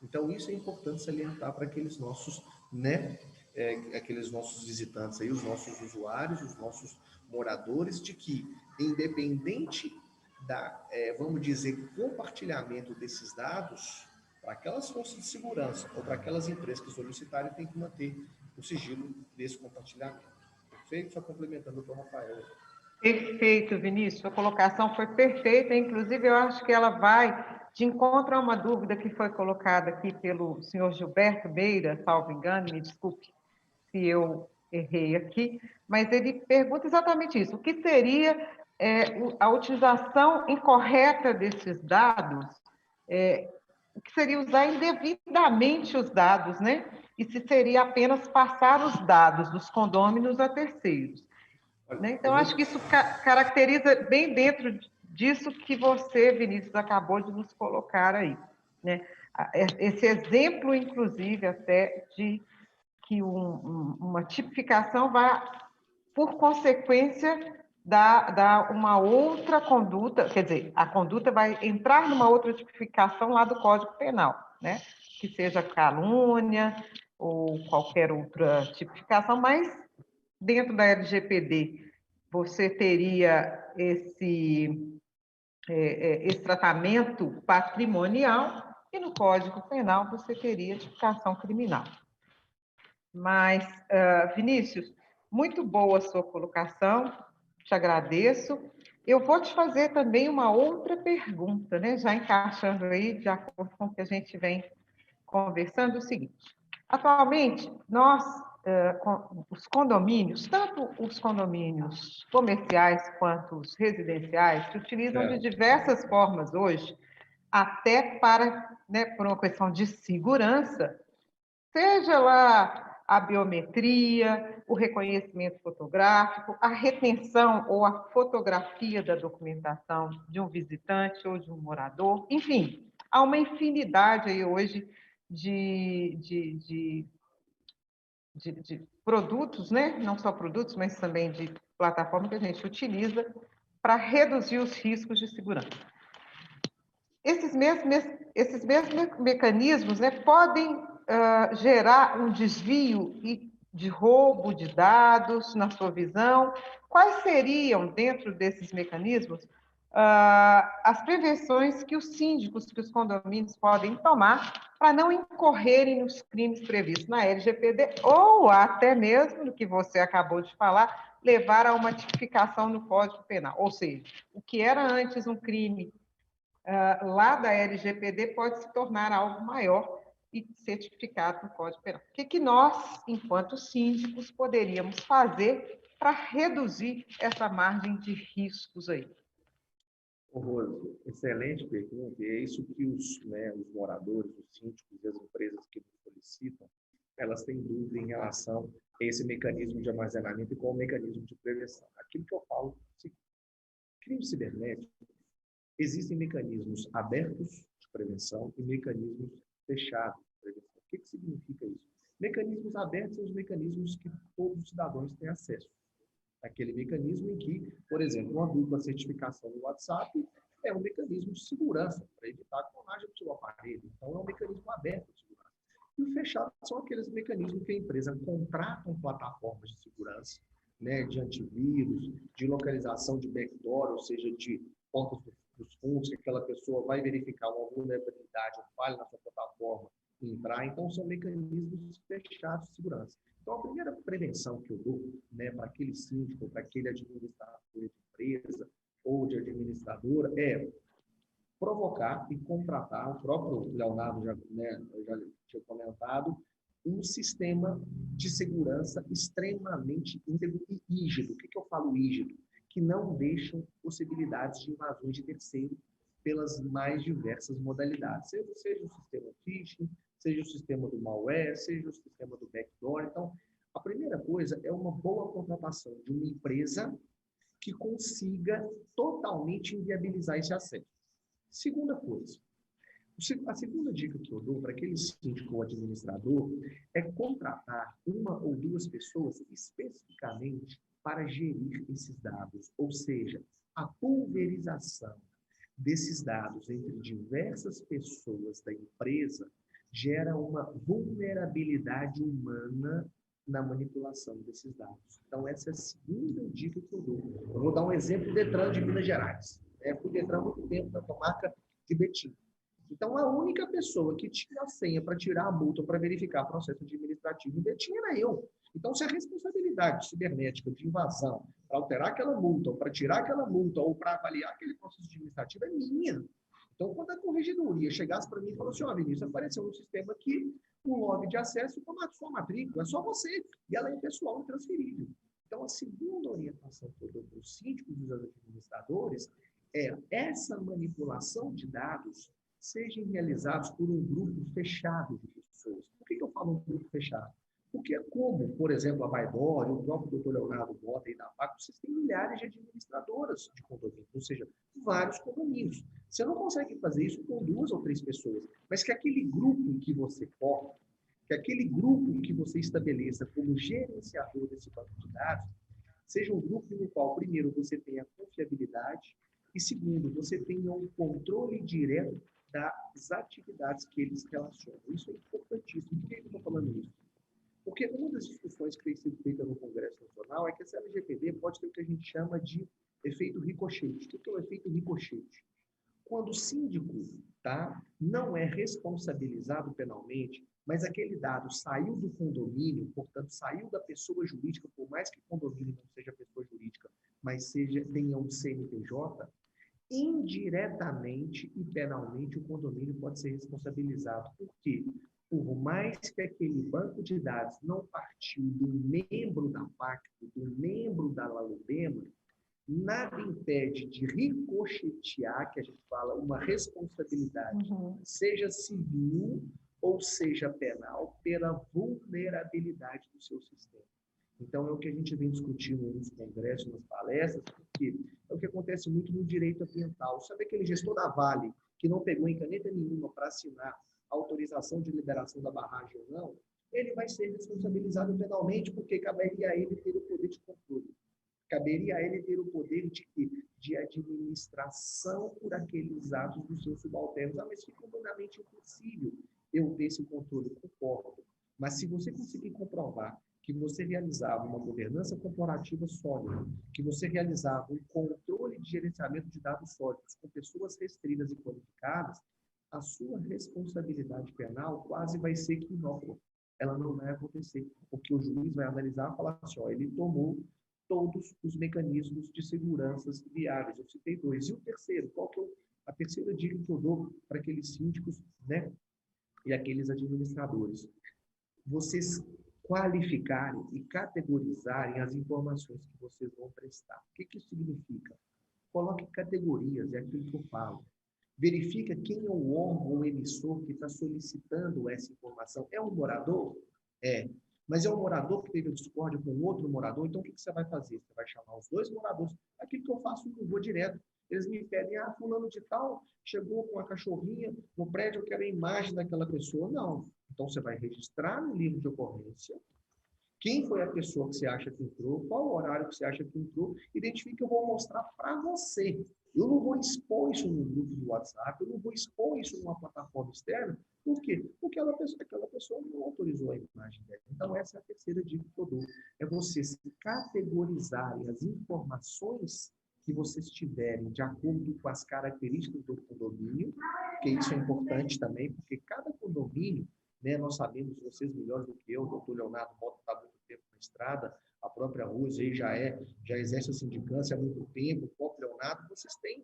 Então, isso é importante salientar para aqueles nossos, né, aqueles nossos visitantes aí, os nossos usuários, os nossos moradores, de que, independente da, vamos dizer, compartilhamento desses dados, para aquelas forças de segurança ou para aquelas empresas que solicitarem, tem que manter o sigilo desse compartilhamento. Perfeito? Só complementando o doutor Rafael. Perfeito, Vinícius. A colocação foi perfeita. Inclusive, eu acho que ela vai de encontro a uma dúvida que foi colocada aqui pelo senhor Gilberto Beira, salvo engano, me desculpe se eu errei aqui, mas ele pergunta exatamente isso. O que seria a utilização incorreta desses dados? O que seria usar indevidamente os dados, né? E se seria apenas passar os dados dos condôminos a terceiros. Né? Então, acho que isso caracteriza bem dentro disso que você, Vinícius, acabou de nos colocar aí. Né? Esse exemplo, inclusive, até de que uma tipificação vai, por consequência, dar uma outra conduta, quer dizer, a conduta vai entrar numa outra tipificação lá do Código Penal, né? Que seja calúnia ou qualquer outra tipificação, mas dentro da LGPD você teria esse tratamento patrimonial e no Código Penal você teria tipificação criminal. Mas, Vinícius, muito boa a sua colocação, te agradeço. Eu vou te fazer também uma outra pergunta, né? Já encaixando aí, de acordo com o que a gente vem conversando, o seguinte. Atualmente, nós, os condomínios, tanto os condomínios comerciais quanto os residenciais, se utilizam de diversas formas hoje até para, né, por uma questão de segurança, seja lá a biometria, o reconhecimento fotográfico, a retenção ou a fotografia da documentação de um visitante ou de um morador, enfim, há uma infinidade aí hoje de produtos, né? Não só produtos, mas também de plataforma que a gente utiliza para reduzir os riscos de segurança. Esses mesmos mecanismos, né, podem gerar um desvio de roubo de dados, na sua visão. Quais seriam, dentro desses mecanismos, as prevenções que os síndicos, que os condomínios podem tomar para não incorrerem nos crimes previstos na LGPD ou até mesmo, no que você acabou de falar, levar a uma tipificação no Código Penal? Ou seja, o que era antes um crime lá da LGPD pode se tornar algo maior e ser tipificado no Código Penal. O que nós, enquanto síndicos, poderíamos fazer para reduzir essa margem de riscos aí? Rose, excelente pergunta, e é isso que os moradores, os síndicos e as empresas que nos solicitam, elas têm dúvida em relação a esse mecanismo de armazenamento e qual o mecanismo de prevenção. Aquilo que eu falo, crime cibernético, existem mecanismos abertos de prevenção e mecanismos fechados de prevenção. O que significa isso? Mecanismos abertos são os mecanismos que todos os cidadãos têm acesso. Aquele mecanismo em que, por exemplo, uma dupla certificação no WhatsApp é um mecanismo de segurança para evitar a clonagem do seu aparelho. Então, é um mecanismo aberto de segurança. E o fechado são aqueles mecanismos que a empresa contrata com plataformas de segurança, né, de antivírus, de localização de backdoor, ou seja, de pontos dos fundos, que aquela pessoa vai verificar uma vulnerabilidade, um falha na sua plataforma e entrar. Então, são mecanismos fechados de segurança. Então, a primeira prevenção que eu dou, né, para aquele síndico, para aquele administrador de empresa ou de administradora, é provocar e contratar, o próprio Leonardo já tinha comentado, um sistema de segurança extremamente íntegro e rígido. O que eu falo rígido? Que não deixam possibilidades de invasões de terceiro pelas mais diversas modalidades. Seja o sistema phishing, seja o sistema do malware, seja o sistema do backdoor. Então, a primeira coisa é uma boa contratação de uma empresa que consiga totalmente inviabilizar esse acesso. Segunda coisa, a segunda dica que eu dou para aquele síndico ou administrador é contratar uma ou duas pessoas especificamente para gerir esses dados, ou seja, a pulverização desses dados entre diversas pessoas da empresa gera uma vulnerabilidade humana na manipulação desses dados. Então, essa é a segunda dica que eu dou. Eu vou dar um exemplo do Detran de Minas Gerais. Fui Detran há muito tempo na comarca de Betim. Então, a única pessoa que tinha a senha para tirar a multa, para verificar o processo administrativo em Betim era eu. Então, se a responsabilidade cibernética de invasão para alterar aquela multa, ou para tirar aquela multa, ou para avaliar aquele processo administrativo é minha. Então, quando a corregedoria chegasse para mim e falasse, Vinícius, apareceu no sistema aqui um log de acesso com a sua matrícula, é só você, e ela é pessoal e transferível. Então, a segunda orientação que eu dou para os síndicos e os administradores é essa manipulação de dados sejam realizados por um grupo fechado de pessoas. Por que eu falo um grupo fechado? Porque como, por exemplo, a Baidor e o próprio Dr. Leonardo Bota e da PAC, vocês têm milhares de administradoras de condomínio, ou seja, vários condomínios. Você não consegue fazer isso com 2 ou 3 pessoas, mas que aquele grupo que você forma, que aquele grupo que você estabeleça como gerenciador desse banco de dados, seja um grupo no qual, primeiro, você tenha confiabilidade e, segundo, você tenha um controle direto das atividades que eles relacionam. Isso é importantíssimo. Por que eu estou falando isso? Porque uma das discussões que tem sido feita no Congresso Nacional é que essa LGPD pode ter o que a gente chama de efeito ricochete. O que é o efeito ricochete? Quando o síndico não é responsabilizado penalmente, mas aquele dado saiu do condomínio, portanto, saiu da pessoa jurídica, por mais que o condomínio não seja pessoa jurídica, mas tenha um CNPJ, indiretamente e penalmente o condomínio pode ser responsabilizado. Por quê? Por mais que aquele banco de dados não partiu do membro da pacto, do membro da Lalubema, nada impede de ricochetear, que a gente fala, uma responsabilidade, seja civil ou seja penal, pela vulnerabilidade do seu sistema. Então, é o que a gente vem discutindo nos congressos, nas palestras, porque é o que acontece muito no direito ambiental. Sabe aquele gestor da Vale que não pegou em caneta nenhuma para assinar a autorização de liberação da barragem ou não? Ele vai ser responsabilizado penalmente, porque caberia a ele ter o poder de controle. Caberia a ele ter o poder de administração por aqueles atos dos seus subalternos. Ah, mas fica humanamente impossível eu ter esse controle, concordo. Mas se você conseguir comprovar que você realizava uma governança corporativa sólida, que você realizava um controle de gerenciamento de dados sólidos com pessoas restritas e qualificadas, a sua responsabilidade penal quase vai ser inócua. Ela não vai acontecer, porque o juiz vai analisar e falar assim, ó, ele tomou todos os mecanismos de segurança viáveis. Eu citei 2. E o terceiro, qual que é a terceira dica que eu dou para aqueles síndicos, né, e aqueles administradores? Vocês qualificarem e categorizarem as informações que vocês vão prestar. O que isso significa? Coloque categorias, é aquilo que eu falo. Verifica quem é o órgão ou emissor que está solicitando essa informação. É um morador? É. Mas é um morador que teve a discórdia com outro morador, então o que você vai fazer? Você vai chamar os 2 moradores. Aquilo que eu faço, eu vou direto. Eles me pedem, fulano de tal chegou com a cachorrinha no prédio, eu quero a imagem daquela pessoa. Não. Então você vai registrar no livro de ocorrência quem foi a pessoa que você acha que entrou, qual o horário que você acha que entrou, identifique, eu vou mostrar para você. Eu não vou expor isso no grupo do WhatsApp, eu não vou expor isso numa plataforma externa. Por quê? Porque aquela pessoa não autorizou a imagem dela. Então, essa é a terceira dica que eu dou. É vocês categorizarem as informações que vocês tiverem de acordo com as características do condomínio, porque isso é importante também, porque cada condomínio, né, nós sabemos, vocês melhores do que eu, o doutor Leonardo Mota está há muito tempo na estrada, a própria Rose já exerce a sindicância há muito tempo, o próprio Leonardo, vocês têm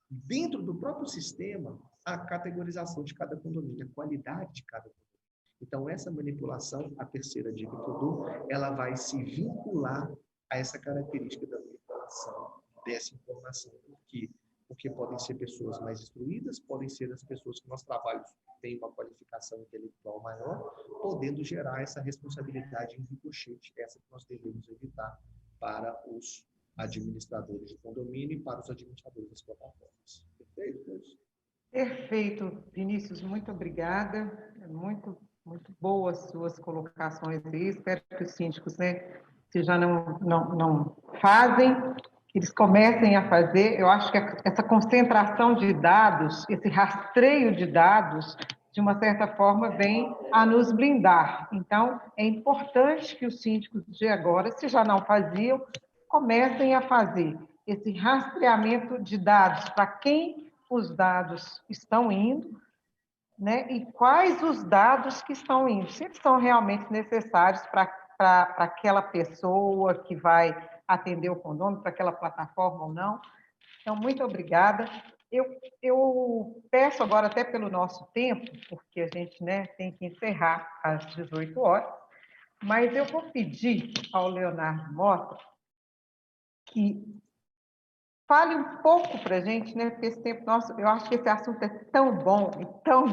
dentro do próprio sistema a categorização de cada condomínio, a qualidade de cada condomínio. Então, essa manipulação, a terceira dica que eu dou, ela vai se vincular a essa característica da manipulação dessa informação. Por quê? Porque podem ser pessoas mais instruídas, podem ser as pessoas que nós trabalhamos têm uma qualificação intelectual maior, podendo gerar essa responsabilidade em ricochete, essa que nós devemos evitar para os administradores de condomínio e para os administradores das plataformas. Perfeito? Perfeito, Vinícius, muito obrigada. Muito boas suas colocações aí. Espero que os síndicos, né, se já não fazem, eles comecem a fazer. Eu acho que essa concentração de dados, esse rastreio de dados, de uma certa forma, vem a nos blindar. Então, é importante que os síndicos de agora, se já não faziam, comecem a fazer esse rastreamento de dados, para quem os dados estão indo, né, e quais os dados que estão indo, se eles são realmente necessários para aquela pessoa que vai atender o condomínio, para aquela plataforma ou não. Então, muito obrigada. Eu peço agora, até pelo nosso tempo, porque a gente, né, tem que encerrar às 18 horas, mas eu vou pedir ao Leonardo Mota que fale um pouco para a gente, né, porque esse tempo nosso, eu acho que esse assunto é tão bom e tão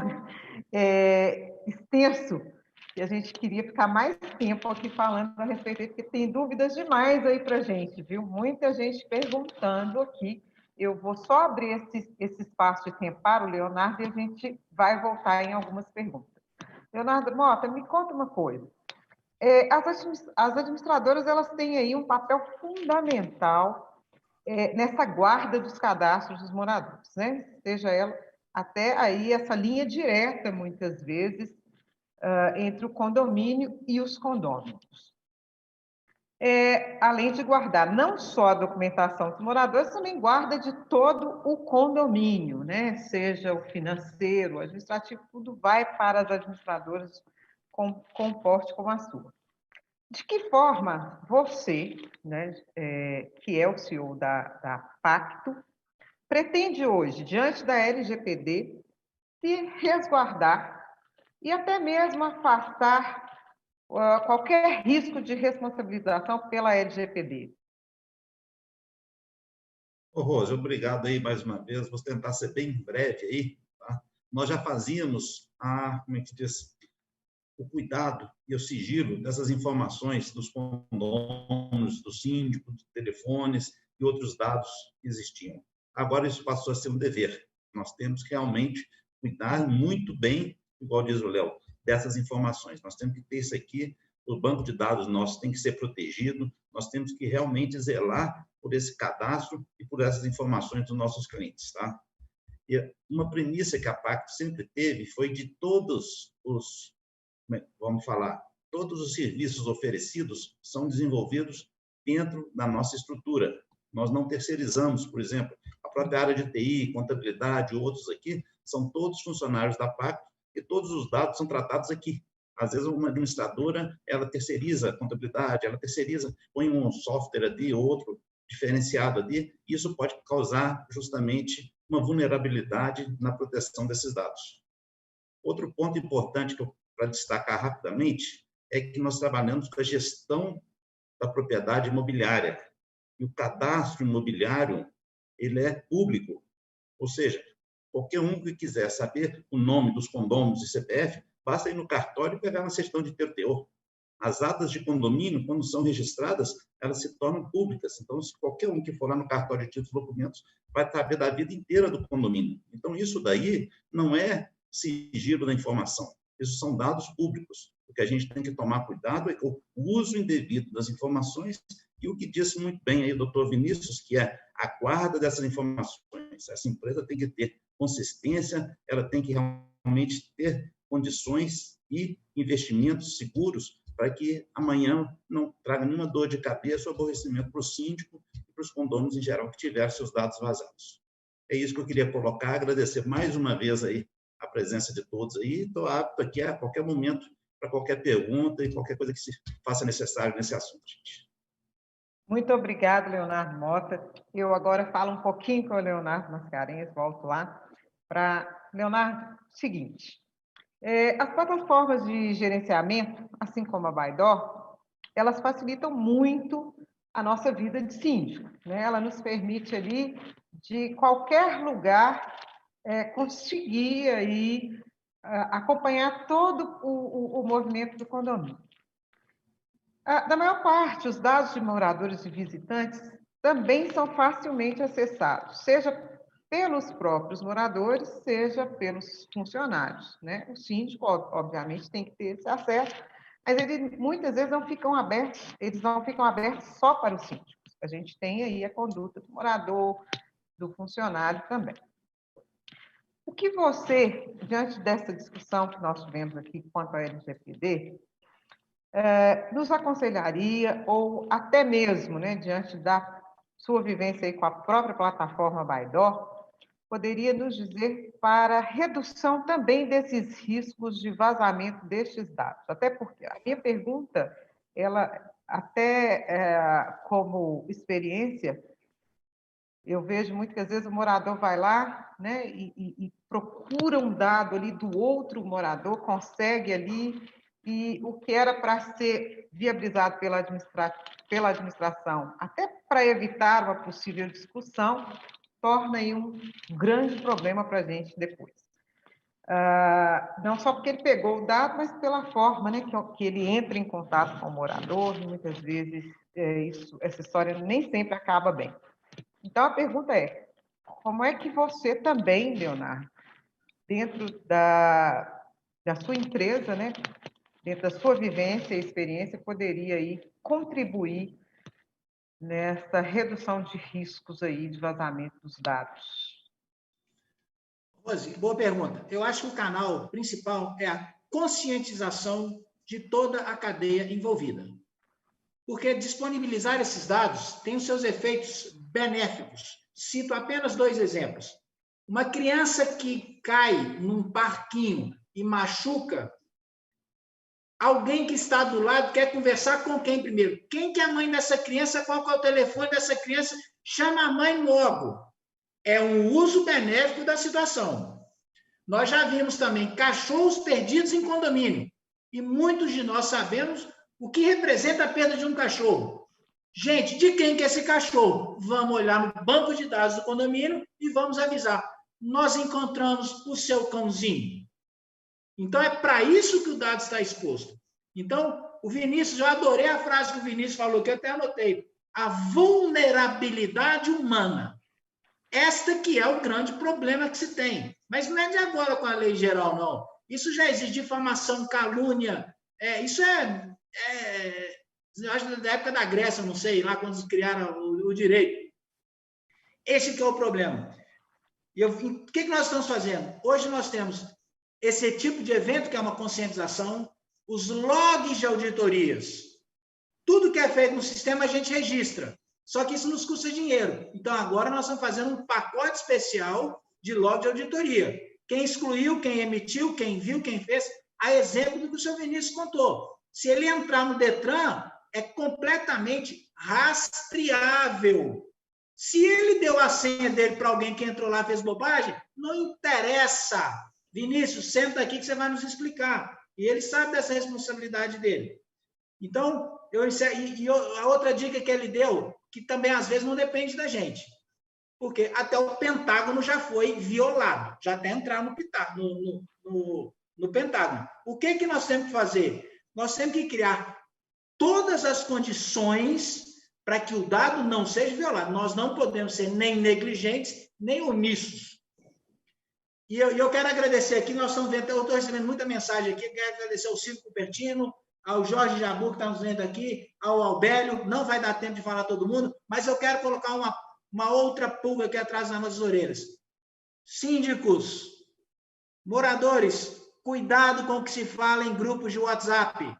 extenso, que a gente queria ficar mais tempo aqui falando a respeito dele, porque tem dúvidas demais aí para a gente, viu? Muita gente perguntando aqui. Eu vou só abrir esse espaço de tempo para o Leonardo e a gente vai voltar em algumas perguntas. Leonardo Mota, me conta uma coisa. As administradoras, elas têm aí um papel fundamental nessa guarda dos cadastros dos moradores, né? Seja ela até aí essa linha direta, muitas vezes, entre o condomínio e os condôminos. Além de guardar não só a documentação dos moradores, também guarda de todo o condomínio, né? Seja o financeiro, o administrativo, tudo vai para as administradoras com porte como a sua. De que forma você, né, que é o CEO da Pacto, pretende hoje, diante da LGPD, se resguardar e até mesmo afastar qualquer risco de responsabilização pela LGPD? Ô, Rose, obrigado aí mais uma vez. Vou tentar ser bem breve aí, tá? Nós já fazíamos como é que diz? O cuidado e o sigilo dessas informações dos condôminos, do síndico, dos telefones e outros dados que existiam. Agora isso passou a ser um dever. Nós temos que realmente cuidar muito bem, igual diz o Léo, dessas informações. Nós temos que ter isso aqui, o banco de dados nosso tem que ser protegido, nós temos que realmente zelar por esse cadastro e por essas informações dos nossos clientes, tá? E uma premissa que a Pacto sempre teve foi de todos os, vamos falar, todos os serviços oferecidos são desenvolvidos dentro da nossa estrutura. Nós não terceirizamos, por exemplo, a própria área de TI, contabilidade, outros aqui, são todos funcionários da Pacto e todos os dados são tratados aqui. Às vezes, uma administradora, ela terceiriza a contabilidade, ela terceiriza, põe um software ali, outro diferenciado ali, e isso pode causar justamente uma vulnerabilidade na proteção desses dados. Outro ponto importante para destacar rapidamente é que nós trabalhamos com a gestão da propriedade imobiliária. E o cadastro imobiliário, ele é público, ou seja, qualquer um que quiser saber o nome dos condôminos e CPF, basta ir no cartório e pegar na certidão de teor. As atas de condomínio, quando são registradas, elas se tornam públicas. Então, se qualquer um que for lá no cartório de títulos e documentos vai saber da vida inteira do condomínio. Então, isso daí não é sigilo da informação. Isso são dados públicos. O que a gente tem que tomar cuidado é o uso indevido das informações e o que disse muito bem aí o doutor Vinícius, que é a guarda dessas informações. Essa empresa tem que ter consistência, ela tem que realmente ter condições e investimentos seguros para que amanhã não traga nenhuma dor de cabeça ou aborrecimento para o síndico e para os condôminos em geral que tiveram seus dados vazados. É isso que eu queria colocar, agradecer mais uma vez aí a presença de todos aí, estou apto aqui a qualquer momento para qualquer pergunta e qualquer coisa que se faça necessário nesse assunto, gente. Muito obrigado, Leonardo Mota. Eu agora falo um pouquinho com o Leonardo Mascarenhas, volto lá para... Leonardo, seguinte, as plataformas de gerenciamento, assim como a Baidó, elas facilitam muito a nossa vida de síndico, né? Ela nos permite ali, de qualquer lugar, conseguir aí, acompanhar todo o movimento do condomínio. Da maior parte, os dados de moradores e visitantes também são facilmente acessados, seja pelos próprios moradores, seja pelos funcionários, né? O síndico, obviamente, tem que ter esse acesso, mas eles muitas vezes não ficam abertos, eles não ficam abertos só para os síndicos. A gente tem aí a conduta do morador, do funcionário também. O que você, diante dessa discussão que nós tivemos aqui quanto à LGPD, nos aconselharia, ou até mesmo, né, diante da sua vivência aí com a própria plataforma Baidó, poderia nos dizer para redução também desses riscos de vazamento destes dados? Até porque a minha pergunta, ela até como experiência, eu vejo muitas vezes o morador vai lá, né, e procura um dado ali do outro morador, consegue ali, e o que era para ser viabilizado pela administração, até para evitar uma possível discussão, torna aí um grande problema para a gente depois. Não só porque ele pegou o dado, mas pela forma, né, que ele entra em contato com o morador, e muitas vezes essa história nem sempre acaba bem. Então, a pergunta é, como é que você também, Leonardo, dentro da sua empresa, né, dentro da sua vivência e experiência, poderia aí contribuir nessa redução de riscos aí de vazamento dos dados? Rose, boa pergunta. Eu acho que o canal principal é a conscientização de toda a cadeia envolvida. Porque disponibilizar esses dados tem os seus efeitos benéficos. Cito apenas 2 exemplos. Uma criança que cai num parquinho e machuca, alguém que está do lado quer conversar com quem primeiro? Quem que é a mãe dessa criança? Qual que é o telefone dessa criança? Chama a mãe logo. É um uso benéfico da situação. Nós já vimos também cachorros perdidos em condomínio. E muitos de nós sabemos o que representa a perda de um cachorro. Gente, de quem que é esse cachorro? Vamos olhar no banco de dados do condomínio e vamos avisar. Nós encontramos o seu cãozinho. Então, é para isso que o dado está exposto. Então, o Vinícius, eu adorei a frase que o Vinícius falou, que eu até anotei. A vulnerabilidade humana. Esta que é o grande problema que se tem. Mas não é de agora com a lei geral, não. Isso já existe, difamação, calúnia. Isso eu acho da época da Grécia, não sei, lá quando eles criaram o direito. Esse que é o problema. O que nós estamos fazendo? Hoje nós temos esse tipo de evento, que é uma conscientização, os logs de auditorias. Tudo que é feito no sistema a gente registra. Só que isso nos custa dinheiro. Então, agora nós estamos fazendo um pacote especial de log de auditoria. Quem excluiu, quem emitiu, quem viu, quem fez, a exemplo do que o senhor Vinícius contou. Se ele entrar no Detran, é completamente rastreável. Se ele deu a senha dele para alguém que entrou lá e fez bobagem, não interessa. Vinícius, senta aqui que você vai nos explicar. E ele sabe dessa responsabilidade dele. Então, a outra dica que ele deu, que também às vezes não depende da gente, porque até o Pentágono já foi violado, já até entrar no Pentágono. O que nós temos que fazer? Nós temos que criar todas as condições para que o dado não seja violado. Nós não podemos ser nem negligentes, nem omissos. E eu quero agradecer aqui, nós estamos vendo, eu estou recebendo muita mensagem aqui, quero agradecer ao Ciro Cupertino, ao Jorge Jabu, que está nos vendo aqui, ao Albélio, não vai dar tempo de falar todo mundo, mas eu quero colocar uma outra pulga aqui atrás das nossas orelhas. Síndicos, moradores, cuidado com o que se fala em grupos de WhatsApp.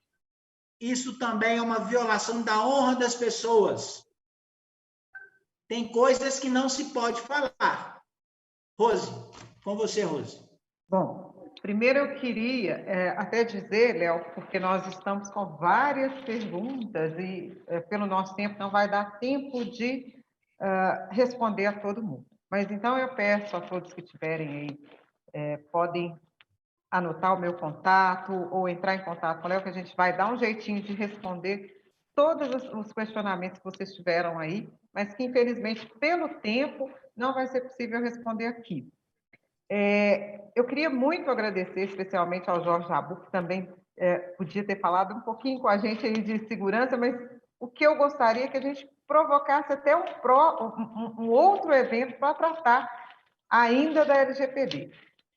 Isso também é uma violação da honra das pessoas. Tem coisas que não se pode falar. Rose, com você, Rose. Bom, primeiro eu queria até dizer, Léo, porque nós estamos com várias perguntas e pelo nosso tempo não vai dar tempo de responder a todo mundo. Mas então eu peço a todos que tiverem aí, podem anotar o meu contato ou entrar em contato com o Léo, que a gente vai dar um jeitinho de responder todos os questionamentos que vocês tiveram aí, mas que, infelizmente, pelo tempo, não vai ser possível responder aqui. Eu queria muito agradecer, especialmente ao Jorge Jabu, que também podia ter falado um pouquinho com a gente aí de segurança, mas o que eu gostaria é que a gente provocasse até um outro evento para tratar ainda da LGPD.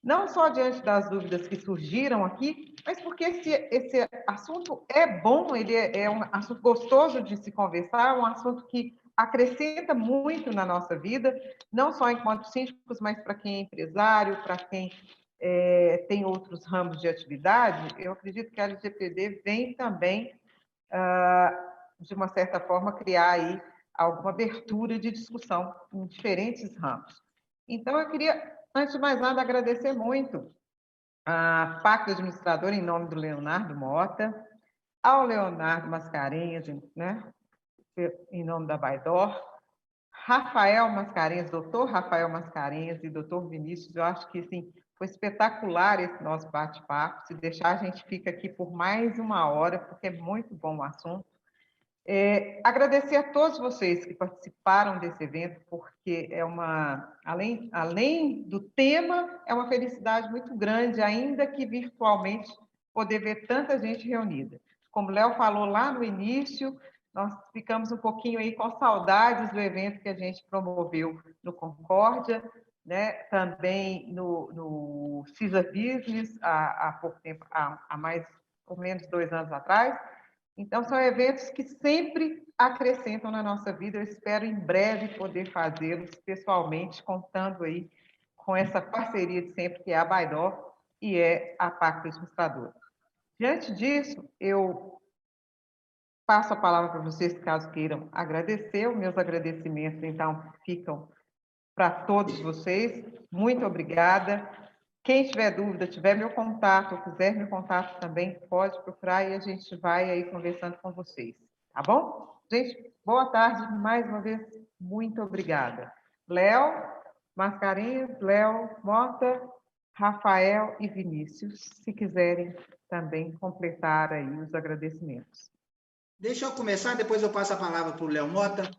Não só diante das dúvidas que surgiram aqui, mas porque esse assunto é bom, ele é um assunto gostoso de se conversar, um assunto que acrescenta muito na nossa vida, não só enquanto síndicos, mas para quem é empresário, para quem tem outros ramos de atividade. Eu acredito que a LGPD vem também, de uma certa forma, criar aí alguma abertura de discussão em diferentes ramos. Então, eu queria, antes de mais nada, agradecer muito a Pacto Administrador, em nome do Leonardo Mota, ao Leonardo Mascarenhas, né, em nome da Baidor, Rafael Mascarenhas, doutor Rafael Mascarenhas e doutor Vinícius. Eu acho que assim, foi espetacular esse nosso bate-papo. Se deixar, a gente fica aqui por mais uma hora, porque é muito bom o assunto. Agradecer a todos vocês que participaram desse evento, porque além do tema, é uma felicidade muito grande, ainda que virtualmente, poder ver tanta gente reunida. Como o Léo falou lá no início, nós ficamos um pouquinho aí com saudades do evento que a gente promoveu no Concórdia, né? Também no CISA Business, há pouco tempo, há mais ou menos 2 anos atrás. Então, são eventos que sempre acrescentam na nossa vida. Eu espero em breve poder fazê-los pessoalmente, contando aí com essa parceria de sempre, que é a Baidor e é a Pacto Administrador. Diante disso, eu passo a palavra para vocês, caso queiram agradecer. Os meus agradecimentos, então, ficam para todos vocês. Muito obrigada. Quem tiver dúvida, tiver meu contato, ou quiser meu contato também, pode procurar e a gente vai aí conversando com vocês. Tá bom? Gente, boa tarde. Mais uma vez, muito obrigada. Léo Mascarenhas, Léo Mota, Rafael e Vinícius, se quiserem também completar aí os agradecimentos. Deixa eu começar, depois eu passo a palavra para o Léo Mota.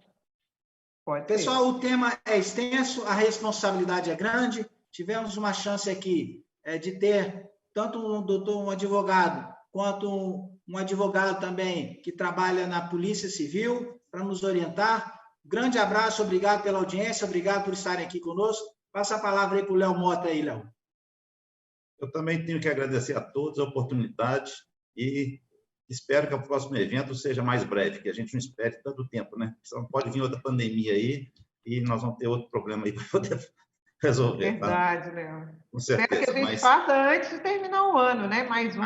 Pode Pessoal, ser. o tema é extenso, a responsabilidade é grande. Tivemos uma chance aqui de ter tanto um advogado, quanto um advogado também que trabalha na Polícia Civil, para nos orientar. Grande abraço, obrigado pela audiência, obrigado por estarem aqui conosco. Passa a palavra aí para o Léo Mota aí, Léo. Eu também tenho que agradecer a todos a oportunidade e espero que o próximo evento seja mais breve, que a gente não espere tanto tempo, né? Senão pode vir outra pandemia aí e nós vamos ter outro problema aí para poder resolver. Verdade, tá? Léo. Com certeza. Espero que a gente faça antes de terminar o ano, né? Mais um.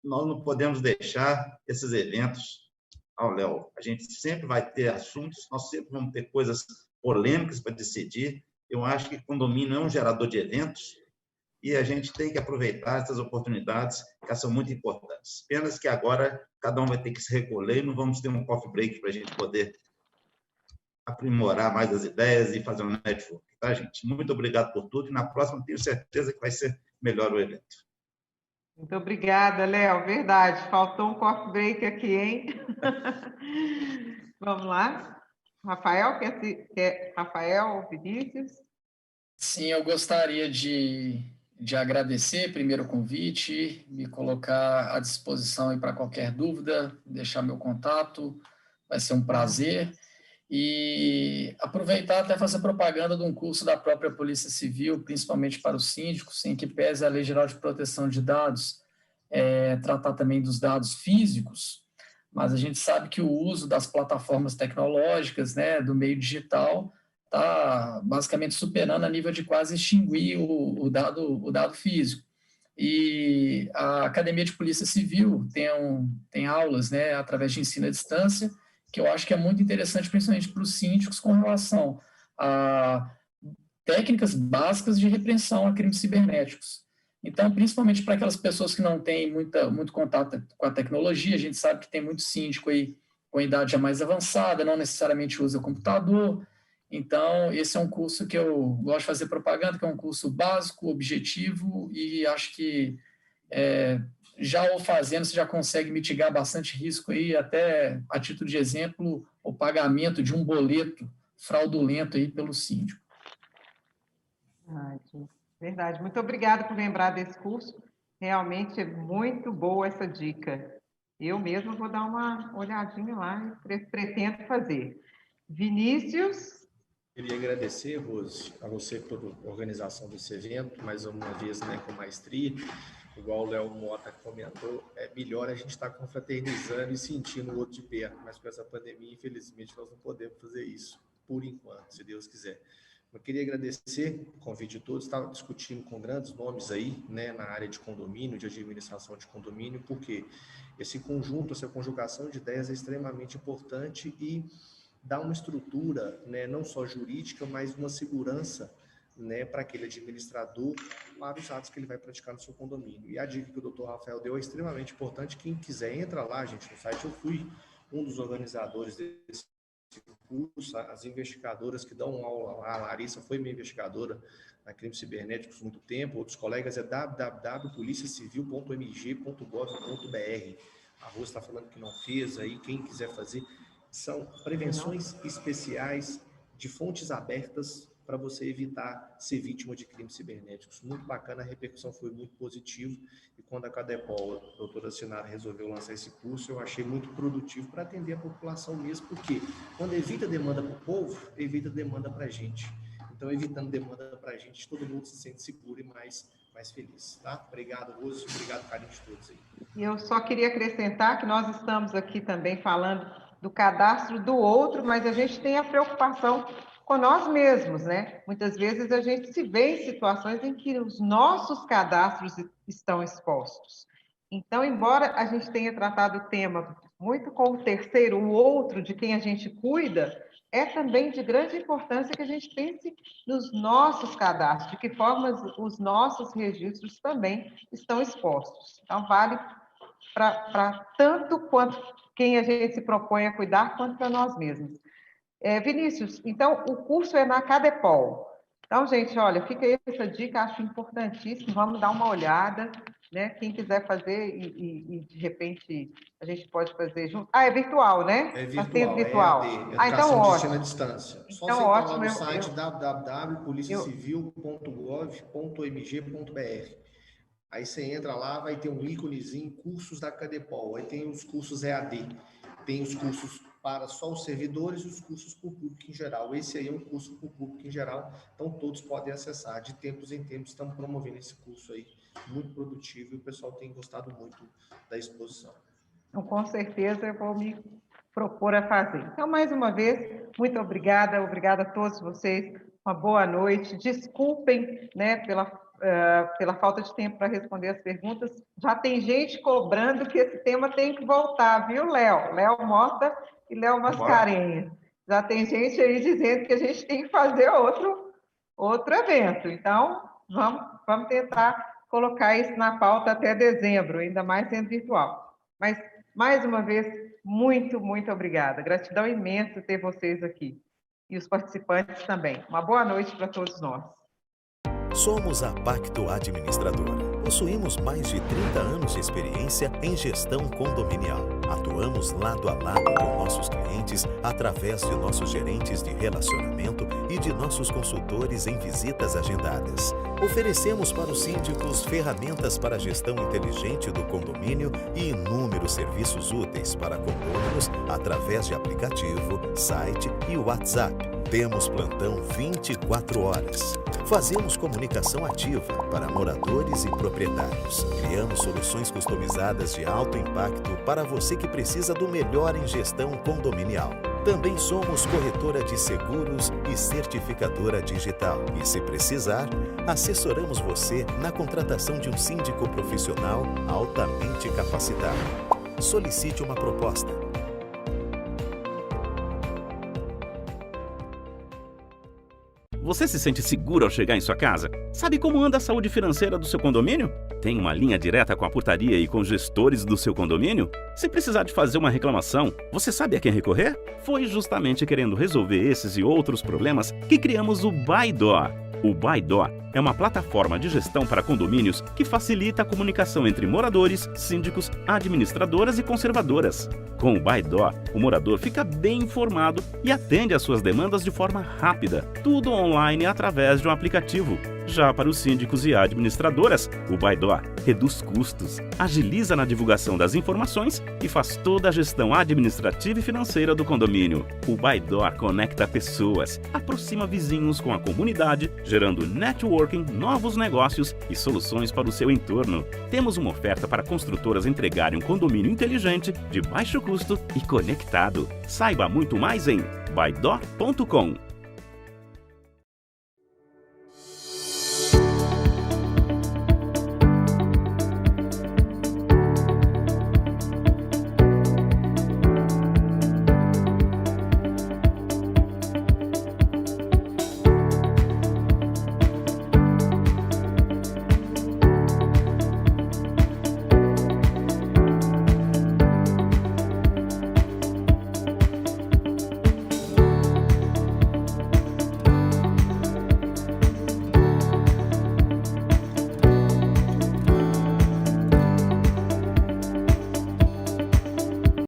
Nós não podemos deixar esses eventos ao Léo. A gente sempre vai ter assuntos, nós sempre vamos ter coisas polêmicas para decidir. Eu acho que condomínio é um gerador de eventos e a gente tem que aproveitar essas oportunidades, que elas são muito importantes. Apenas que agora cada um vai ter que se recolher e não vamos ter um coffee break para a gente poder aprimorar mais as ideias e fazer um network, tá, gente? Muito obrigado por tudo e na próxima tenho certeza que vai ser melhor o evento. Muito obrigada, Léo. Verdade, faltou um coffee break aqui, hein? Vamos lá. Rafael, Rafael, Vinícius? Sim, eu gostaria de agradecer primeiro o convite, me colocar à disposição para qualquer dúvida, deixar meu contato, vai ser um prazer. E aproveitar até fazer propaganda de um curso da própria Polícia Civil, principalmente para os síndicos, em que pese a Lei Geral de Proteção de Dados, tratar também dos dados físicos, mas a gente sabe que o uso das plataformas tecnológicas, né, do meio digital, está basicamente superando a nível de quase extinguir o dado físico. E a Academia de Polícia Civil tem aulas, né, através de ensino à distância, que eu acho que é muito interessante, principalmente para os síndicos, com relação a técnicas básicas de repreensão a crimes cibernéticos. Então, principalmente para aquelas pessoas que não têm muito contato com a tecnologia, a gente sabe que tem muito síndico aí com idade já mais avançada, não necessariamente usa computador. Então, esse é um curso que eu gosto de fazer propaganda, que é um curso básico, objetivo, e acho que já o fazendo, você já consegue mitigar bastante risco aí, até a título de exemplo, o pagamento de um boleto fraudulento aí pelo síndico. Verdade. Muito obrigada por lembrar desse curso. Realmente é muito boa essa dica. Eu mesma vou dar uma olhadinha lá e pretendo fazer. Vinícius? Queria agradecer, Rose, a você por organização desse evento, mais uma vez, né, com maestria. Igual o Léo Mota comentou, é melhor a gente estar confraternizando e sentindo o outro de perto, mas com essa pandemia, infelizmente, nós não podemos fazer isso, por enquanto, se Deus quiser. Eu queria agradecer o convite de todos, estava discutindo com grandes nomes aí, né, na área de condomínio, de administração de condomínio, porque esse conjunto, essa conjugação de ideias é extremamente importante e dá uma estrutura, né, não só jurídica, mas uma segurança, né, para aquele administrador, para os atos que ele vai praticar no seu condomínio. E a dica que o Dr. Rafael deu é extremamente importante. Quem quiser, entra lá, gente, no site. Eu fui um dos organizadores desse curso, as investigadoras que dão aula lá, a Larissa foi minha investigadora na crimes cibernéticos há muito tempo, outros colegas, é www.policiacivil.mg.gov.br. A Rose está falando que não fez, aí quem quiser fazer, são prevenções especiais de fontes abertas para você evitar ser vítima de crimes cibernéticos. Muito bacana, a repercussão foi muito positiva, e quando a Cadepol, a doutora Sinara, resolveu lançar esse curso, eu achei muito produtivo para atender a população mesmo, porque quando evita demanda para o povo, evita demanda para a gente. Então, evitando demanda para a gente, todo mundo se sente seguro e mais feliz. Tá? Obrigado, Rose, obrigado, carinho de todos aí. Eu só queria acrescentar que nós estamos aqui também falando do cadastro do outro, mas a gente tem a preocupação com nós mesmos, né? Muitas vezes a gente se vê em situações em que os nossos cadastros estão expostos. Então, embora a gente tenha tratado o tema muito com o terceiro, o outro de quem a gente cuida, é também de grande importância que a gente pense nos nossos cadastros, de que forma os nossos registros também estão expostos. Então, vale para tanto quanto quem a gente se propõe a cuidar, quanto para nós mesmos. Vinícius, então, o curso é na Cadepol. Então, gente, olha, fica aí essa dica, acho importantíssimo, vamos dar uma olhada. né? Quem quiser fazer e de repente a gente pode fazer junto. É virtual, né? É Está virtual, sendo virtual. EAD, Então Educação de Ensino à ótimo. Distância. Só Então você entrar lá ótimo. no site www.policiacivil.gov.mg.br. Aí você entra lá, vai ter um íconezinho, cursos da Cadepol. Aí tem os cursos EAD, tem os cursos para só os servidores e os cursos para o público em geral. Esse aí é um curso para o público em geral, então todos podem acessar. De tempos em tempos estamos promovendo esse curso aí, muito produtivo, e o pessoal tem gostado muito da exposição. Então, com certeza eu vou me propor a fazer. Então, mais uma vez, muito obrigada a todos vocês, uma boa noite. Desculpem, né, pela falta de tempo para responder as perguntas. Já tem gente cobrando que esse tema tem que voltar, viu, Léo? Léo Mota e Léo Mascarenhas. Já tem gente aí dizendo que a gente tem que fazer outro evento. Então, vamos tentar colocar isso na pauta até dezembro, ainda mais sendo virtual. Mas, mais uma vez, muito, muito obrigada. Gratidão imensa ter vocês aqui. E os participantes também. Uma boa noite para todos nós. Somos a Pacto Administradora. Possuímos mais de 30 anos de experiência em gestão condominial. Atuamos lado a lado com nossos clientes através de nossos gerentes de relacionamento e de nossos consultores em visitas agendadas. Oferecemos para os síndicos ferramentas para a gestão inteligente do condomínio e inúmeros serviços úteis para condôminos através de aplicativo, site e WhatsApp. Temos plantão 24 horas. Fazemos comunicação ativa para moradores e proprietários. Criamos soluções customizadas de alto impacto para você que precisa do melhor em gestão condominial. Também somos corretora de seguros e certificadora digital. E se precisar, assessoramos você na contratação de um síndico profissional altamente capacitado. Solicite uma proposta. Você se sente seguro ao chegar em sua casa? Sabe como anda a saúde financeira do seu condomínio? Tem uma linha direta com a portaria e com os gestores do seu condomínio? Se precisar de fazer uma reclamação, você sabe a quem recorrer? Foi justamente querendo resolver esses e outros problemas que criamos o Baidó. O Baidó é uma plataforma de gestão para condomínios que facilita a comunicação entre moradores, síndicos, administradoras e conservadoras. Com o Baidó, o morador fica bem informado e atende às suas demandas de forma rápida, tudo online através de um aplicativo. Já para os síndicos e administradoras, o Baidó reduz custos, agiliza na divulgação das informações e faz toda a gestão administrativa e financeira do condomínio. O Baidó conecta pessoas, aproxima vizinhos com a comunidade, gerando networking, novos negócios e soluções para o seu entorno. Temos uma oferta para construtoras entregarem um condomínio inteligente, de baixo custo e conectado. Saiba muito mais em baidó.com.